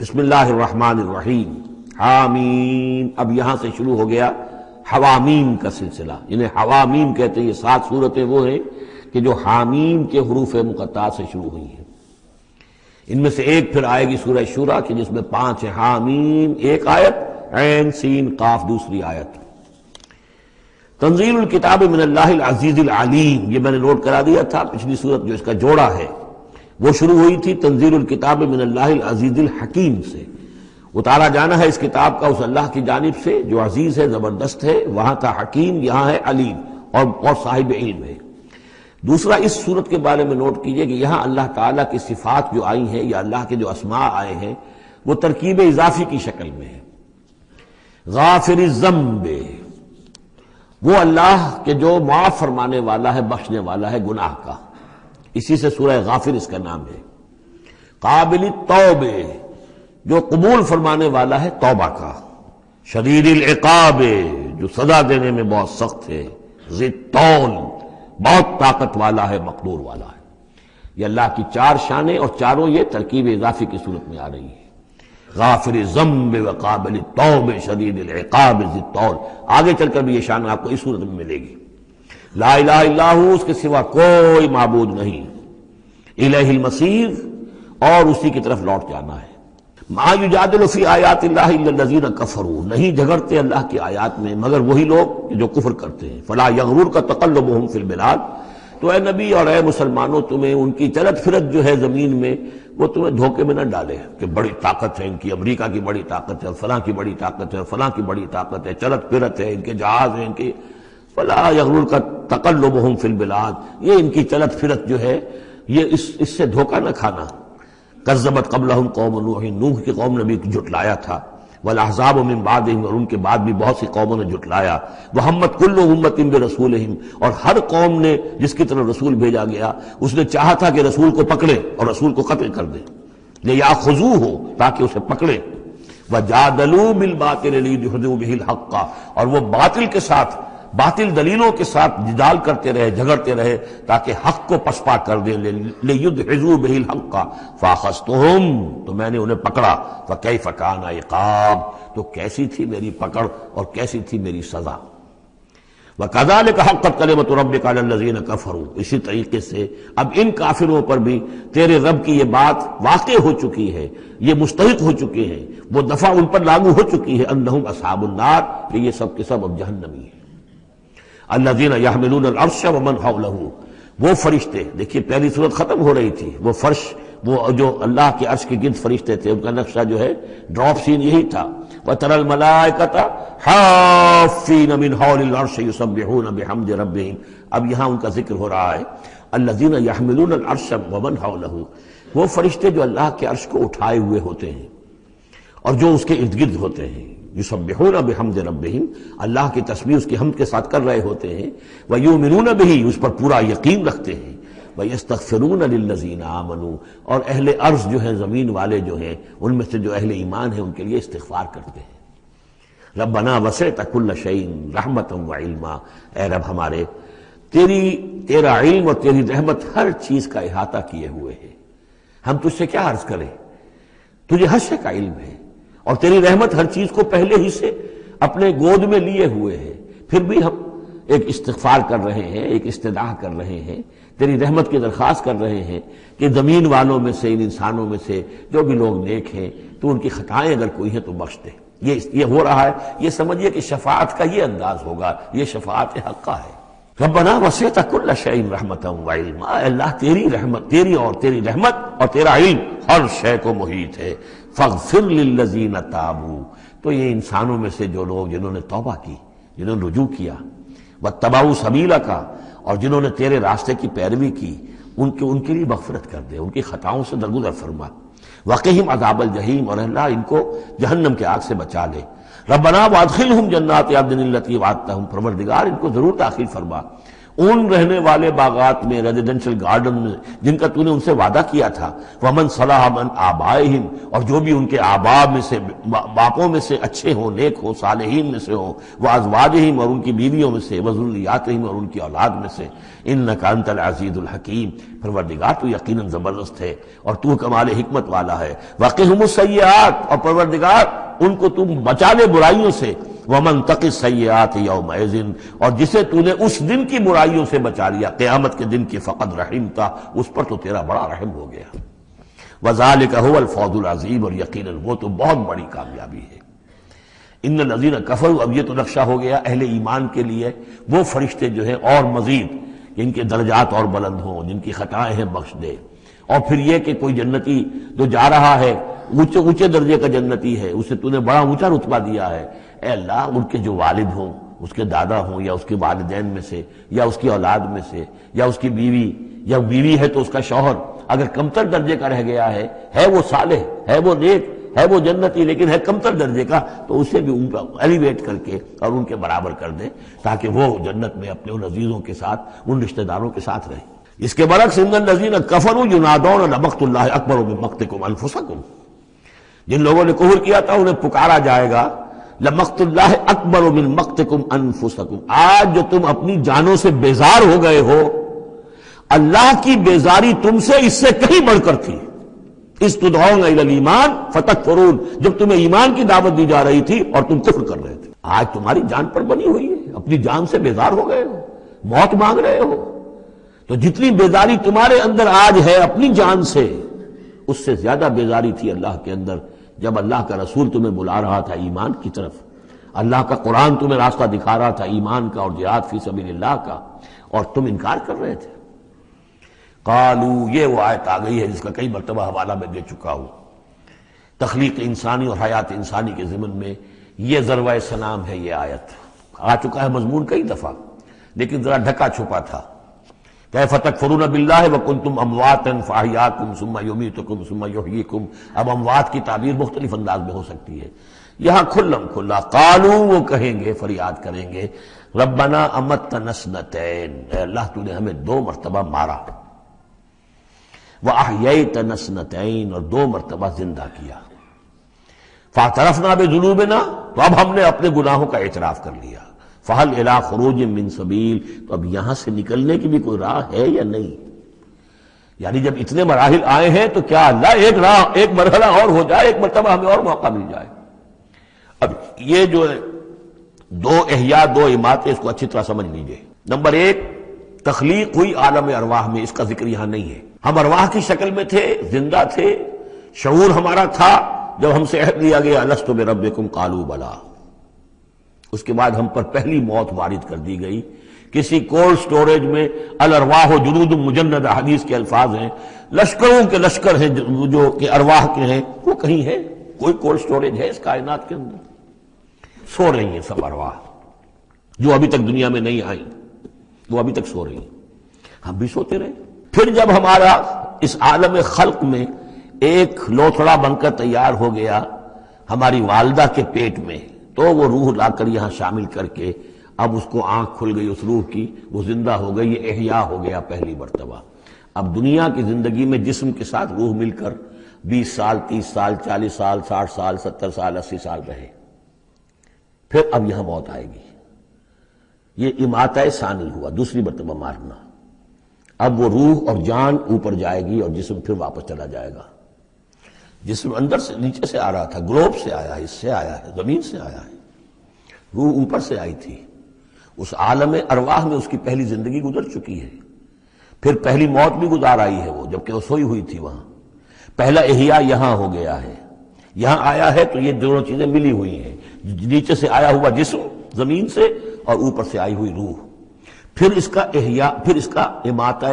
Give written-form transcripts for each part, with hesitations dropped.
بسم اللہ الرحمن الرحیم، حامیم۔ اب یہاں سے شروع ہو گیا حوامیم کا سلسلہ، انہیں حوامیم کہتے ہیں۔ یہ 7 صورتیں وہ ہیں کہ جو حامیم کے حروف مقطعات سے شروع ہوئی ہیں۔ ان میں سے ایک پھر آئے گی سورہ شورى کی، جس میں 5 ہیں۔ حامیم ایک آیت، عین سین قاف دوسری آیت۔ تنزیل الکتاب من اللہ العزیز العلیم، یہ میں نے نوٹ کرا دیا تھا۔ پچھلی صورت جو اس کا جوڑا ہے وہ شروع ہوئی تھی تنزیل الکتاب من اللہ العزیز الحکیم سے۔ اتارا جانا ہے اس کتاب کا اس اللہ کی جانب سے جو عزیز ہے، زبردست ہے۔ وہاں تھا حکیم، یہاں ہے علیم اور صاحب علم ہے۔ دوسرا اس صورت کے بارے میں نوٹ کیجئے کہ یہاں اللہ تعالیٰ کی صفات جو آئی ہیں یا اللہ کے جو اسماء آئے ہیں وہ ترکیب اضافی کی شکل میں ہے۔ غافر الذنب، وہ اللہ کہ جو معاف فرمانے والا ہے، بخشنے والا ہے گناہ کا، اسی سے سورہ غافر اس کا نام ہے۔ قابل التوب، جو قبول فرمانے والا ہے توبہ کا۔ شدید العقاب، جو سزا دینے میں بہت سخت ہے۔ ذی الطول، بہت طاقت والا ہے، مقدور والا ہے۔ یہ اللہ کی 4 شانیں اور چاروں یہ ترکیب اضافی کی صورت میں آ رہی ہے۔ غافر الذنب وقابل التوب شدید العقاب ذی الطول۔ آگے چل کر بھی یہ شان آپ کو اس صورت میں ملے گی۔ لا الہ الا ہو، اس کے سوا کوئی معبود نہیں۔ الیہ المصیر، اور اسی کی طرف لوٹ جانا ہے۔ ما یجادل فی آیات اللہ الا الذین کفروا، نہیں جھگڑتے اللہ کی آیات میں مگر وہی لوگ جو کفر کرتے ہیں۔ فلا یغررک تقلبهم فی البلاد، تو اے نبی اور اے مسلمانوں تمہیں ان کی چلت پھرت جو ہے زمین میں وہ تمہیں دھوکے میں نہ ڈالے کہ بڑی طاقت ہے ان کی، امریکہ کی بڑی طاقت ہے، فلاں کی بڑی طاقت ہے، فلاں کی بڑی طاقت ہے، چلت پھرت ہے، ان کے جہاز ہیں، ان کے فلا یغررک تقلبهم فی البلاد، یہ ان کی چلت پھرت جو ہے یہ اس سے دھوکہ نہ کھانا۔ کذبت قبلہم قوم نوح، نوح کی قوم نے بھی جھٹلایا تھا۔ والاحزاب من بعدہم، اور ان کے بعد بھی بہت سی قوموں نے جھٹلایا۔ وہمت کل امت برسولہم، اور ہر قوم نے جس کی طرف رسول بھیجا گیا اس نے چاہا تھا کہ رسول کو پکڑے اور رسول کو قتل کر دے، لیاخذوہ، تاکہ اسے پکڑے۔ وجادلوا بالباطل لیدحضوا بہ الحق، اور وہ باطل کے ساتھ، باطل دلیلوں کے ساتھ جدال کرتے رہے، جھگڑتے رہے تاکہ حق کو پسپا کر دیں۔ لیدحضوا بہ الحق فاخذتہم، تو میں نے انہیں پکڑا۔ فکیف کان عقاب، تو کیسی تھی میری پکڑ اور کیسی تھی میری سزا۔ وَكَذَلِكَ حَقَّتْ كَلِمَةُ رَبِّكَ عَلَى الَّذِينَ كَفَرُوا، اسی طریقے سے اب ان کافروں پر بھی تیرے رب کی یہ بات واقع ہو چکی ہے، یہ مستحق ہو چکے ہیں، وہ دفعہ ان پر لاگو ہو چکی ہے۔ انہم اصحاب النار، کہ یہ سب کے سب اب جہنمی ہیں۔ الذین یحملون العرش ومن حولہ، وہ فرشتے، دیکھیے پہلی صورت ختم ہو رہی تھی، وہ فرش، وہ جو اللہ کے عرش کے گرد فرشتے تھے، ان کا نقشہ جو ہے ڈراپ سین یہی تھا۔ وَتَرَى الْمَلَائِكَةَ حَافِّينَ مِنْ حَوْلِ الْعَرْشِ يُسَبِّحُونَ بِحَمْدِ رَبِّهِمْ، اب یہاں ان کا ذکر ہو رہا ہے۔ الذین یحملون العرش ومن حولہ، وہ فرشتے جو اللہ کے عرش کو اٹھائے ہوئے ہوتے ہیں اور جو اس کے ارد گرد ہوتے ہیں۔ یسبحون بحمد ربہم، اللہ کی تسبیح اس کی حمد کے ساتھ کر رہے ہوتے ہیں۔ ویؤمنون بہ، اس پر پورا یقین رکھتے ہیں۔ ویستغفرون للذین آمنوا، اور اہل ارض جو ہیں، زمین والے جو ہیں، ان میں سے جو اہل ایمان ہیں ان کے لیے استغفار کرتے ہیں۔ ربنا وسعت کل شیء رحمتا وعلما، اے رب ہمارے، تیرا علم اور تیری رحمت ہر چیز کا احاطہ کیے ہوئے ہے، ہم تجھ سے کیا عرض کریں، تجھے ہر شے کا علم ہے، اور تیری رحمت ہر چیز کو پہلے ہی سے اپنے گود میں لیے ہوئے ہے۔ پھر بھی ہم ایک استغفار کر رہے ہیں، ایک استدعا کر رہے ہیں، تیری رحمت کی درخواست کر رہے ہیں کہ زمین والوں میں سے، ان انسانوں میں سے جو بھی لوگ نیک ہیں، تو ان کی خطائیں اگر کوئی ہیں تو بخش دے۔ یہ ہو رہا ہے، یہ سمجھیے کہ شفاعت کا یہ انداز ہوگا، یہ شفاعت حقہ ہے۔ ربنا وسعت کل شیء رحمتا وعلما، اللہ تیری رحمت، تیری رحمت اور تیرا علم ہر شے کو محیط ہے۔ فاغفر للذین تابوا، تو یہ انسانوں میں سے جو لوگ جنہوں نے توبہ کی، جنہوں نے رجوع کیا، واتبعوا سبیلک، اور جنہوں نے تیرے راستے کی پیروی کی، ان کے لیے مغفرت کر دے، ان کی خطاؤں سے درگزر فرما۔ وقہم عذاب الجحیم، اور اللہ ان کو جہنم کے آگ سے بچا لے۔ ربنا وادخلہم جنات عدن التی وعدتہم، پروردگار ان کو ضرور داخل فرما ان رہنے والے باغات میں، ریزیڈینشل گارڈن میں جن کا تو نے ان سے وعدہ کیا تھا، ومن صلح من آبائہم، اور جو بھی ان کے آباء میں سے، باپوں میں سے اچھے ہوں، نیک ہوں، صالحین میں سے ہوں، وازواجہم، اور ان کی بیویوں میں سے، وذریاتہم، اور ان کی اولاد میں سے، انک انت العزیز الحکیم، پروردگار تو یقیناً زبردست ہے اور تو کمال حکمت والا ہے، وقہم السیئات، اور پروردگار ان کو تم بچا لے برائیوں سے، ومن تق السیئات یومئذ، اور جسے تو نے اس دن کی برائیوں سے بچا لیا، قیامت کے دن کی، فقد رحمتا، اس پر تو تیرا بڑا رحم ہو گیا، وذالک هو الفوز العظیم، اور یقیناً وہ تو بہت بڑی کامیابی ہے۔ ان الذین کفروا، اب یہ تو نقشہ ہو گیا اہل ایمان کے لیے، وہ فرشتے جو ہیں اور مزید جن کے درجات اور بلند ہوں، جن کی خطائیں ہیں بخش دے، اور پھر یہ کہ کوئی جنتی جو جا رہا ہے اونچے اونچے درجے کا جنتی ہے، اسے تو نے بڑا اونچا رتبہ دیا ہے، اے اللہ ان کے جو والد ہوں، اس کے دادا ہوں، یا اس کے والدین میں سے، یا اس کی اولاد میں سے، یا اس کی بیوی، یا بیوی ہے تو اس کا شوہر اگر کمتر درجے کا رہ گیا ہے وہ صالح، ہے وہ نیک، ہے وہ جنتی، لیکن ہے کمتر درجے کا، تو اسے بھی ان پر ایلیویٹ کر کے اور ان کے برابر کر دے، تاکہ وہ جنت میں اپنے ان عزیزوں کے ساتھ، ان رشتہ داروں کے ساتھ رہے۔ اس کے برعکس ان الذین کفروا ینادون لمقت اللہ اکبر من مقتکم انفسکم، جن لوگوں نے کفر کیا تھا انہیں پکارا جائے گا، لمقت اللہ اکبر من مقتکم انفسکم، آج جو تم اپنی جانوں سے بیزار ہو گئے ہو، اللہ کی بیزاری تم سے اس سے کہیں بڑھ کر تھی۔ اس تدعون الی الایمان فتکفرون، جب تمہیں ایمان کی دعوت دی جا رہی تھی اور تم کفر کر رہے تھے، آج تمہاری جان پر بنی ہوئی ہے، اپنی جان سے بیزار ہو گئے ہو، موت مانگ رہے ہو، تو جتنی بیزاری تمہارے اندر آج ہے اپنی جان سے، اس سے زیادہ بیزاری تھی اللہ کے اندر جب اللہ کا رسول تمہیں بلا رہا تھا ایمان کی طرف، اللہ کا قرآن تمہیں راستہ دکھا رہا تھا ایمان کا اور جہاد فی سبیل اللہ کا، اور تم انکار کر رہے تھے۔ قالو، یہ وہ آیت آ گئی ہے جس کا کئی مرتبہ حوالہ میں دے چکا ہوں، تخلیق انسانی اور حیات انسانی کے ضمن میں یہ ذروہ سلام ہے۔ یہ آیت آ چکا ہے مضمون کئی دفعہ، لیکن ذرا ڈھکا چھپا تھا۔ کیف تکفرون باللہ وکنتم امواتا فاحیاکم ثم یمیتکم ثم یحییکم، اب اموات کی تعبیر مختلف انداز میں ہو سکتی ہے، یہاں کھلم کھلا قالو، وہ کہیں گے، فریاد کریں گے، ربنا امتنا اثنتین، اے اللہ تو نے ہمیں 2 مرتبہ مارا، وَأَحْيَيْتَنَا اثْنَتَيْنِ، اور 2 مرتبہ زندہ کیا، فَاعْتَرَفْنَا بِذُنُوبِنَا، تو اب ہم نے اپنے گناہوں کا اعتراف کر لیا، فَهَلْ إِلَىٰ خُرُوجٍ مِّن سَبِيلٍ، تو اب یہاں سے نکلنے کی بھی کوئی راہ ہے یا نہیں؟ یعنی جب اتنے مراحل آئے ہیں تو کیا اللہ ایک راہ، ایک مرحلہ اور ہو جائے، ایک مرتبہ ہمیں اور موقع مل جائے۔ اب یہ جو 2 احیاء 2 اماتیں، اس کو اچھی طرح سمجھ لیجئے۔ نمبر 1، تخلیق ہوئی عالم ارواح میں، اس کا ذکر یہاں نہیں ہے، ہم ارواح کی شکل میں تھے، زندہ تھے، شعور ہمارا تھا، جب ہم سے عہد لیا گیا الست بربکم قالوا بلا، اس کے بعد ہم پر پہلی موت وارد کر دی گئی، کسی کولڈ سٹوریج میں، الارواح جنود مجندہ، حدیث کے الفاظ ہیں، لشکروں کے لشکر ہیں جو کہ ارواح کے ہیں، وہ کہیں ہے، کوئی کولڈ سٹوریج ہے اس کائنات کے اندر؟ سو رہی ہیں سب ارواح جو ابھی تک دنیا میں نہیں آئی، وہ ابھی تک سو رہی ہیں، ہم بھی سوتے رہے۔ پھر جب ہمارا اس عالم خلق میں ایک لوتھڑا بن کر تیار ہو گیا ہماری والدہ کے پیٹ میں، تو وہ روح لا کر یہاں شامل کر کے اب اس کو آنکھ کھل گئی اس روح کی، وہ زندہ ہو گئی، یہ احیاء ہو گیا پہلی مرتبہ۔ اب دنیا کی زندگی میں جسم کے ساتھ روح مل کر 20 سال 30 سال 40 سال 60 سال 70 سال 80 سال رہے، پھر اب یہاں موت آئے گی، یہ اماتہ ثانی ہوا، دوسری مرتبہ مارنا۔ اب وہ روح اور جان اوپر جائے گی اور جسم پھر واپس چلا جائے گا۔ جسم اندر سے نیچے سے آ رہا تھا، گلوب سے آیا ہے، اس سے آیا ہے، زمین سے آیا ہے، روح اوپر سے آئی تھی، اس عالم ارواح میں اس کی پہلی زندگی گزر چکی ہے، پھر پہلی موت بھی گزار آئی ہے وہ، جبکہ وہ سوئی ہوئی تھی وہاں۔ پہلا احیاء یہاں ہو گیا ہے، یہاں آیا ہے تو یہ دونوں چیزیں ملی ہوئی ہیں، نیچے سے آیا ہوا جسم زمین سے اور اوپر سے آئی ہوئی روح، پھر اس کا احیاء، پھر اس کا اماتہ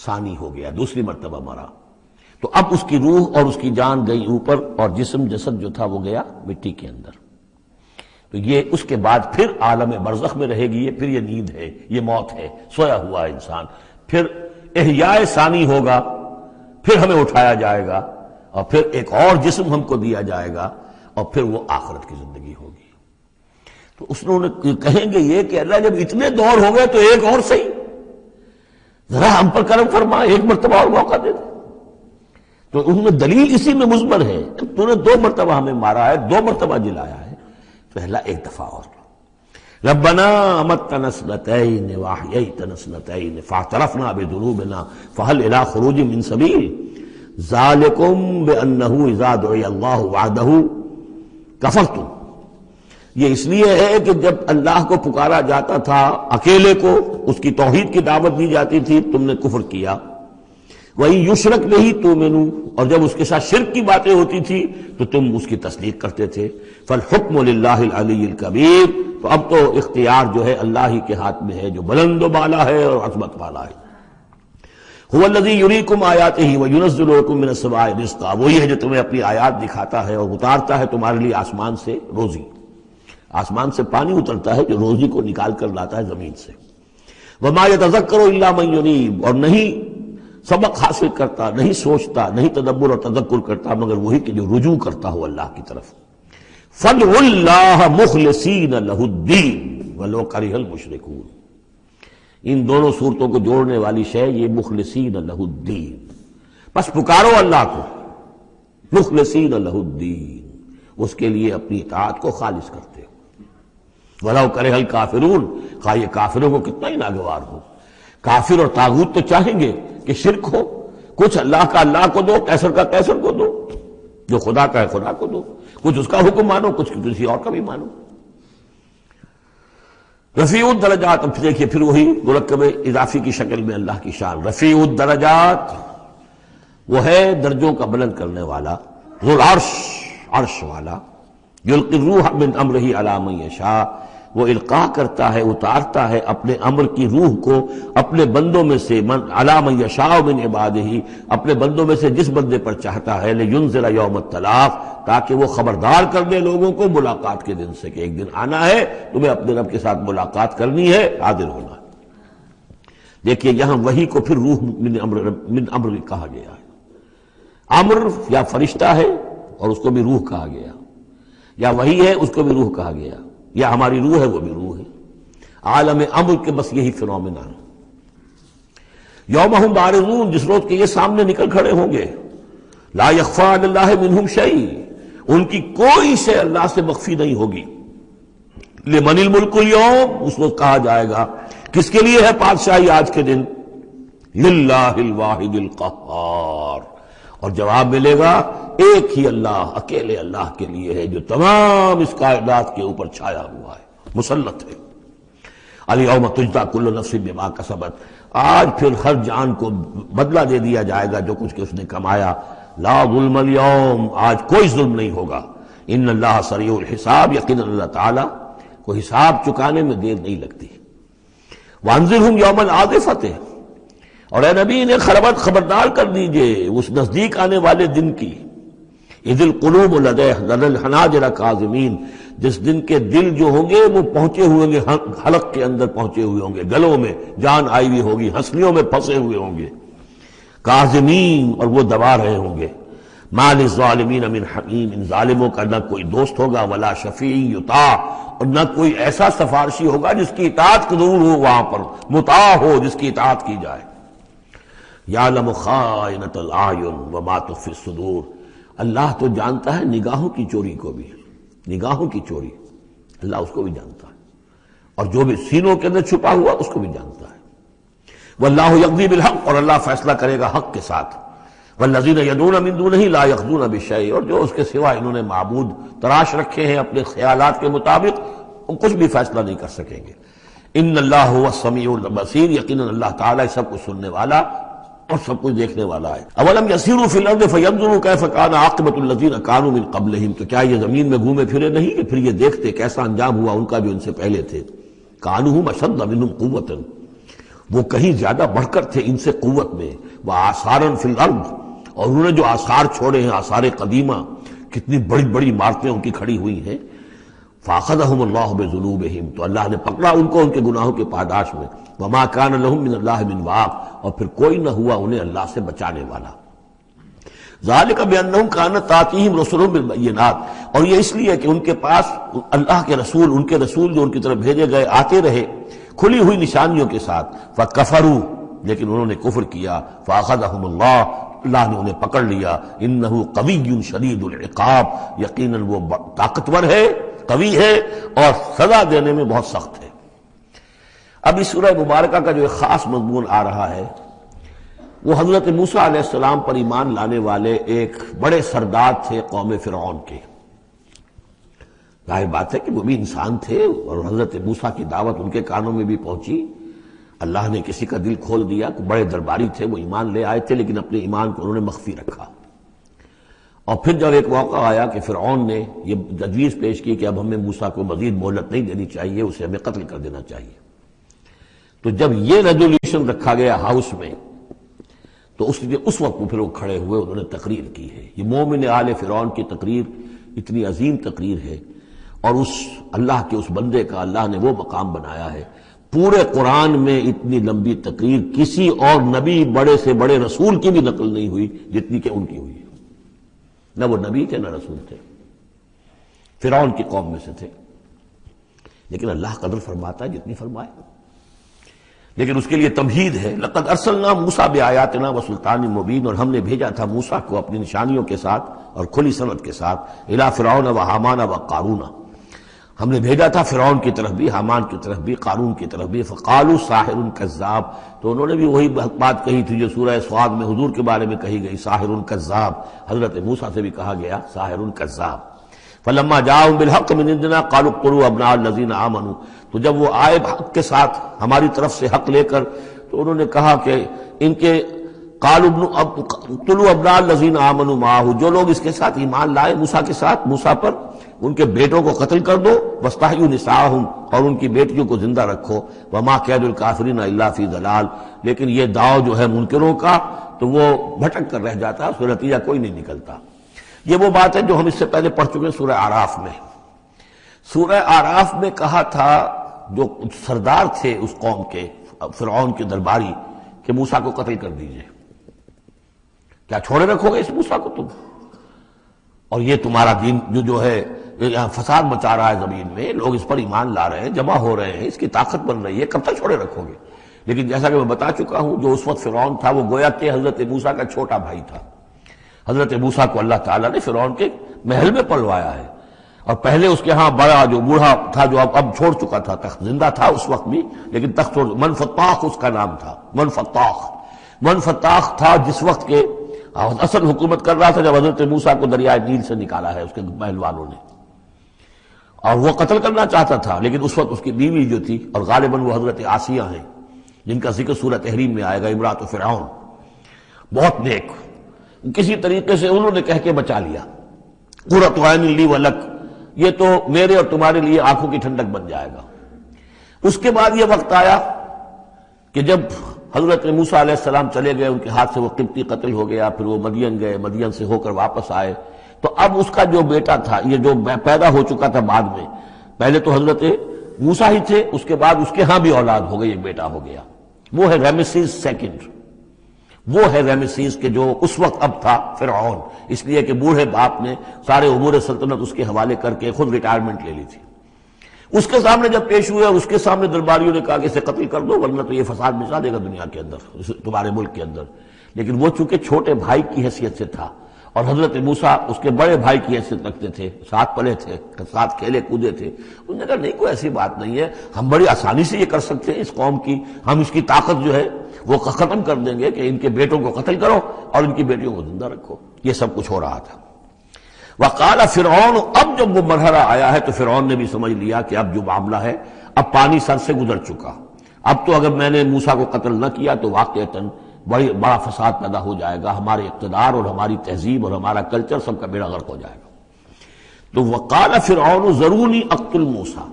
ثانی ہو گیا، دوسری مرتبہ مرا، تو اب اس کی روح اور اس کی جان گئی اوپر اور جسم جسد جو تھا وہ گیا مٹی کے اندر۔ تو یہ اس کے بعد پھر عالم برزخ میں رہے گی، پھر یہ نیند ہے، یہ موت ہے، سویا ہوا انسان، پھر احیاء ثانی ہوگا، پھر ہمیں اٹھایا جائے گا اور پھر ایک اور جسم ہم کو دیا جائے گا اور پھر وہ آخرت کی زندگی ہوگی۔ تو تو اس نے کہیں گے یہ کہ اللہ جب اتنے دور ہو گئے تو ایک اور صحیح، ذرا ہم پر کرم فرما، ایک مرتبہ اور موقع دے دے۔ تو ان میں دلیل اسی میں مضمر ہے، تو نے 2 مرتبہ ہمیں مارا ہے، 2 مرتبہ جلایا ہے، پہلا ایک دفعہ اور۔ ربنا امتنا اثنتین واحییتنا اثنتین فاعترفنا بذنوبنا فهل الى خروج من سبیل ذالکم بانہ اذا دعی اللہ وحدہ کفرتم۔ یہ اس لیے ہے کہ جب اللہ کو پکارا جاتا تھا اکیلے کو، اس کی توحید کی دعوت دی جاتی تھی، تم نے کفر کیا۔ وہی یشرک نہیں تؤمنوا، اور جب اس کے ساتھ شرک کی باتیں ہوتی تھی تو تم اس کی تصدیق کرتے تھے۔ فالحکم للہ العلی الکبیر، تو اب تو اختیار جو ہے اللہ ہی کے ہاتھ میں ہے، جو بلند و بالا ہے اور عظمت والا ہے۔ هو الذی یریکم آیاتہ وینزل لکم من السماء رزقا، وہی ہے جو تمہیں اپنی آیات دکھاتا ہے اور اتارتا ہے تمہارے لیے آسمان سے روزی، آسمان سے پانی اترتا ہے جو روزی کو نکال کر لاتا ہے زمین سے۔ وما یتذکر الا من ینیب، اور نہیں سبق حاصل کرتا، نہیں سوچتا، نہیں تدبر اور تذکر کرتا مگر وہی کہ جو رجوع کرتا ہو اللہ کی طرف۔ فادعوا اللہ مخلصین لہ الدین ولو کرہ المشرکون، ان دونوں صورتوں کو جوڑنے والی شے یہ مخلصین لہ الدین، بس پکارو اللہ کو مخلصین لہ الدین، اس کے لیے اپنی اطاعت کو خالص کرتے ہو۔ ولو کرہ الکافرون، خواہ یہ کافروں کو کتنا ہی ناگوار ہو۔ کافر اور طاغوت تو چاہیں گے کہ شرک ہو، کچھ اللہ کا اللہ کو دو، کیسر کا کیسر کو دو، جو خدا کا ہے خدا کو دو، کچھ اس کا حکم مانو، کچھ کسی اور کا بھی مانو۔ رفیع الدرجات، اب دیکھیے پھر وہی مرکب اضافی کی شکل میں اللہ کی شان، رفیع الدرجات، وہ ہے درجوں کا بلند کرنے والا، ذو العرش، عرش والا، یلقی الروح من امرہ علی من یشاء، وہ القاء کرتا ہے، اتارتا ہے اپنے امر کی روح کو اپنے بندوں میں سے، علی من یشاء من عبادہ، اپنے بندوں میں سے جس بندے پر چاہتا ہے، لینذر یوم التلاق، تاکہ وہ خبردار کر دے لوگوں کو ملاقات کے دن سے کہ ایک دن آنا ہے، تمہیں اپنے رب کے ساتھ ملاقات کرنی ہے، حاضر ہونا ہے۔ دیکھیے یہاں وحی کو پھر روح من امر کہا گیا ہے۔ امر یا فرشتہ ہے اور اس کو بھی روح کہا گیا، یا وحی ہے اس کو بھی روح کہا گیا، یا ہماری روح ہے وہ بھی روح ہے۔ عالم امر کے بس یہی فنومینا ہے۔ یوم ہم بارزون، جس روز کے یہ سامنے نکل کھڑے ہوں گے، لا یخفی علی اللہ منہم شیء، ان کی کوئی شے اللہ سے مخفی نہیں ہوگی۔ لمن الملک اليوم، اس وقت کہا جائے گا کس کے لیے ہے بادشاہی آج کے دن؟ للہ الواحد القہار، اور جواب ملے گا ایک ہی اللہ، اکیلے اللہ کے لیے ہے جو تمام اس کائنات کے اوپر چھایا ہوا ہے، مسلط ہے۔ الیوم تجزی کل نفس بما کسبت، آج پھر ہر جان کو بدلہ دے دیا جائے گا جو کچھ کہ اس نے کمایا۔ لا ظلم اليوم، آج کوئی ظلم نہیں ہوگا۔ ان اللہ سریع الحساب، یقینا اللہ تعالیٰ کو حساب چکانے میں دیر نہیں لگتی۔ وانذرہم یوم العاصفۃ، اور اے نبی انہیں خبردار کر دیجئے اس نزدیک آنے والے دن کی، اذ القلوب لدی الحناجر کاظمین، جس دن کے دل جو ہوں گے وہ پہنچے ہوئے ہوں گے، حلق کے اندر پہنچے ہوئے ہوں گے، گلوں میں جان آئی ہوئی ہوگی، ہنسلیوں میں پھنسے ہوئے ہوں گے، کاظمین، اور وہ دبا رہے ہوں گے۔ ما للظالمین من حمیم، ان ظالموں کا نہ کوئی دوست ہوگا، ولا شفیع یطاع، اور نہ کوئی ایسا سفارشی ہوگا جس کی اطاعت ضرور ہو، وہاں پر مطاع ہو جس کی اطاعت کی جائے۔ یعلم خائنۃ الاعین وما تخفی الصدور، اللہ تو جانتا ہے نگاہوں کی چوری کو بھی، نگاہوں کی چوری اللہ اس کو بھی جانتا ہے، اور جو بھی سینوں کے اندر چھپا ہوا اس کو بھی جانتا ہے۔ واللہ یقضی بالحق، اور اللہ فیصلہ کرے گا حق کے ساتھ۔ والذین یدعون من دونہ لا یقضون بشیء، اور جو اس کے سوا انہوں نے معبود تراش رکھے ہیں اپنے خیالات کے مطابق، وہ کچھ بھی فیصلہ نہیں کر سکیں گے۔ ان اللہ هو السمیع البصیر، یقیناً اللہ تعالیٰ سب کچھ سننے والا اور سب کچھ دیکھنے والا ہے۔ اولم یسیروا فی الارض فینظروا کیف کان عاقبۃ الذین کانوا من قبلہم، تو کیا یہ زمین میں گھومے پھرے نہیں کہ پھر یہ دیکھتے کیسا انجام ہوا ان کا جو ان سے پہلے تھے۔ کانوا هم اشد منہم قوۃ، وہ کہیں زیادہ بڑھ کر تھے ان سے قوت میں، وآثارا فی الارض، اور انہوں نے جو آثار چھوڑے ہیں، آثار قدیمہ، کتنی بڑی بڑی عمارتیں ان کی کھڑی ہوئی ہیں۔ فاخذہم اللہ بذنوبہم، تو اللہ نے پکڑا ان کو ان کے گناہوں کے پاداش میں۔ وما کان لہم من اللہ من واق، اور پھر کوئی نہ ہوا انہیں اللہ سے بچانے والا۔ ذالک بانہم کانت تاتیہم رسلہم بالبینات، اور یہ اس لیے کہ ان کے پاس اللہ کے رسول، ان کے رسول جو ان کی طرف بھیجے گئے آتے رہے کھلی ہوئی نشانیوں کے ساتھ، فکفروا، لیکن انہوں نے کفر کیا، فاخذہم اللہ نے انہیں پکڑ لیا، انہ قوی شدید العقاب، یقیناً وہ طاقتور ہے، قوی ہے، اور سزا دینے میں بہت سخت ہے۔ اب اس سورہ مبارکہ کا جو ایک خاص مضمون آ رہا ہے وہ حضرت موسیٰ علیہ السلام پر ایمان لانے والے ایک بڑے سردار تھے قوم فرعون کے۔ ظاہر بات ہے کہ وہ بھی انسان تھے، اور حضرت موسیٰ کی دعوت ان کے کانوں میں بھی پہنچی، اللہ نے کسی کا دل کھول دیا، بڑے درباری تھے، وہ ایمان لے آئے تھے، لیکن اپنے ایمان کو انہوں نے مخفی رکھا۔ اور پھر جب ایک موقع آیا کہ فرعون نے یہ تجویز پیش کی کہ اب ہمیں موسیٰ کو مزید مہلت نہیں دینی چاہیے، اسے ہمیں قتل کر دینا چاہیے، تو جب یہ ریزولوشن رکھا گیا ہاؤس میں، تو اس وقت پھر وہ کھڑے ہوئے، انہوں نے تقریر کی ہے۔ یہ مومن آل فرعون کی تقریر اتنی عظیم تقریر ہے، اور اس اللہ کے اس بندے کا اللہ نے وہ مقام بنایا ہے۔ پورے قرآن میں اتنی لمبی تقریر کسی اور نبی، بڑے سے بڑے رسول کی بھی نقل نہیں ہوئی جتنی کہ ان کی ہوئی ہے۔ نہ وہ نبی تھے نہ رسول تھے، فرعون کی قوم میں سے تھے، لیکن اللہ قدر فرماتا ہے جتنی فرمائے۔ لیکن اس کے لیے تمہید ہے، لقد ارسلنا موسیٰ بآیاتنا وسلطان مبین، اور ہم نے بھیجا تھا موسیٰ کو اپنی نشانیوں کے ساتھ اور کھلی سند کے ساتھ، الی فرعون وحامان وقارون، ہم نے بھیجا تھا فرعون کی طرف بھی، حامان کی طرف بھی، قارون کی طرف بھی، فقالوا ساحر کذاب، تو انہوں نے بھی وہی بات کہی تھی جو سورہ صاد میں حضور کے بارے میں کہی گئی، ساحر کذاب، حضرت موسیٰ سے بھی کہا گیا ساحر کذاب۔ فلما جاءهم بالحق من عندنا قالوا اقتلوا ابناء الذين آمنوا، تو جب وہ آئے حق کے ساتھ ہماری طرف سے حق لے کر، تو انہوں نے کہا کہ ان کے اقتلوا ابناء الذين آمنوا معه، جو لوگ اس کے ساتھ ایمان لائے موسیٰ کے ساتھ، موسیٰ پر، ان کے بیٹوں کو قتل کر دو، واستحيوا نساءهم، اور ان کی بیٹیوں کو زندہ رکھو، وما كيد الكافرين الا في ضلال، لیکن یہ داؤ جو ہے منکروں کا تو وہ بھٹک کر رہ جاتا ہے، اس کا نتیجہ کوئی نہیں نکلتا۔ یہ وہ بات ہے جو ہم اس سے پہلے پڑھ چکے ہیں سورہ اعراف میں۔ سورہ اعراف میں کہا تھا جو سردار تھے اس قوم کے، فرعون کے درباری، کہ موسیٰ کو قتل کر دیجئے، کیا چھوڑے رکھو گے اس موسیٰ کو تم؟ اور یہ تمہارا دین جو ہے یہاں فساد مچا رہا ہے زمین میں، لوگ اس پر ایمان لا رہے ہیں، جمع ہو رہے ہیں، اس کی طاقت بن رہی ہے، کب تک چھوڑے رکھو گے؟ لیکن جیسا کہ میں بتا چکا ہوں، جو اس وقت فرعون تھا وہ گویا کہ حضرت موسیٰ کا چھوٹا بھائی تھا۔ حضرت موسیٰ کو اللہ تعالیٰ نے فرعون کے محل میں پلوایا ہے، اور پہلے اس کے ہاں بڑا جو بوڑھا تھا جو اب چھوڑ چکا تھا، تخت زندہ تھا اس وقت بھی لیکن تخت چھوڑ، منفتاخ اس کا نام تھا، منفتاخ تھا جس وقت کے اصل حکومت کر رہا تھا جب حضرت موسیٰ کو دریائے نیل سے نکالا ہے اس کے محل والوں نے، اور وہ قتل کرنا چاہتا تھا، لیکن اس وقت اس کی بیوی جو تھی، اور غالباً وہ حضرت آسیہ ہیں جن کا ذکر سورہ تحریم میں آئے گا، امرات فرعون، بہت نیک، کسی طریقے سے انہوں نے کہہ کے بچا لیا، قرۃ عین لی ولک، یہ تو میرے اور تمہارے لیے آنکھوں کی ٹھنڈک بن جائے گا۔ اس کے بعد یہ وقت آیا کہ جب حضرت موسیٰ علیہ السلام چلے گئے، ان کے ہاتھ سے وہ قبطی قتل ہو گیا، پھر وہ مدین گئے، مدین سے ہو کر واپس آئے، تو اب اس کا جو بیٹا تھا، یہ جو پیدا ہو چکا تھا بعد میں، پہلے تو حضرت موسیٰ ہی تھے، اس کے بعد اس کے ہاں بھی اولاد ہو گئی، ایک بیٹا ہو گیا، وہ ہے رامسیس سیکنڈ، وہ ہے رامسیس کے جو اس وقت اب تھا فرعون، اس لیے کہ بوڑھے باپ نے سارے امور سلطنت اس کے حوالے کر کے خود ریٹائرمنٹ لے لی تھی۔ اس کے سامنے جب پیش ہوئے اور اس کے سامنے درباریوں نے کہا کہ اسے قتل کر دو ورنہ تو یہ فساد مچا دے گا دنیا کے اندر، تمہارے ملک کے اندر، لیکن وہ چونکہ چھوٹے بھائی کی حیثیت سے تھا، اور حضرت موسیٰ اس کے بڑے بھائی کی حیثیت رکھتے تھے، ساتھ پلے تھے، ساتھ کھیلے کودے تھے، انہوں نے کہا نہیں کوئی ایسی بات نہیں ہے، ہم بڑی آسانی سے یہ کر سکتے ہیں، اس قوم کی ہم اس کی طاقت جو ہے وہ ختم کر دیں گے کہ ان کے بیٹوں کو قتل کرو اور ان کی بیٹیوں کو زندہ رکھو۔ یہ سب کچھ ہو رہا تھا۔ وقال فرعون، اب جب وہ مرحلہ آیا ہے تو فرعون نے بھی سمجھ لیا کہ اب جو معاملہ ہے اب پانی سر سے گزر چکا، اب تو اگر میں نے موسیٰ کو قتل نہ کیا تو واقعتاً بڑا فساد پیدا ہو جائے گا، ہمارے اقتدار اور ہماری تہذیب اور ہمارا کلچر سب کا بیڑا غرق ہو جائے گا۔ تو وقال فرعون ذرونی اقتل موسیٰ،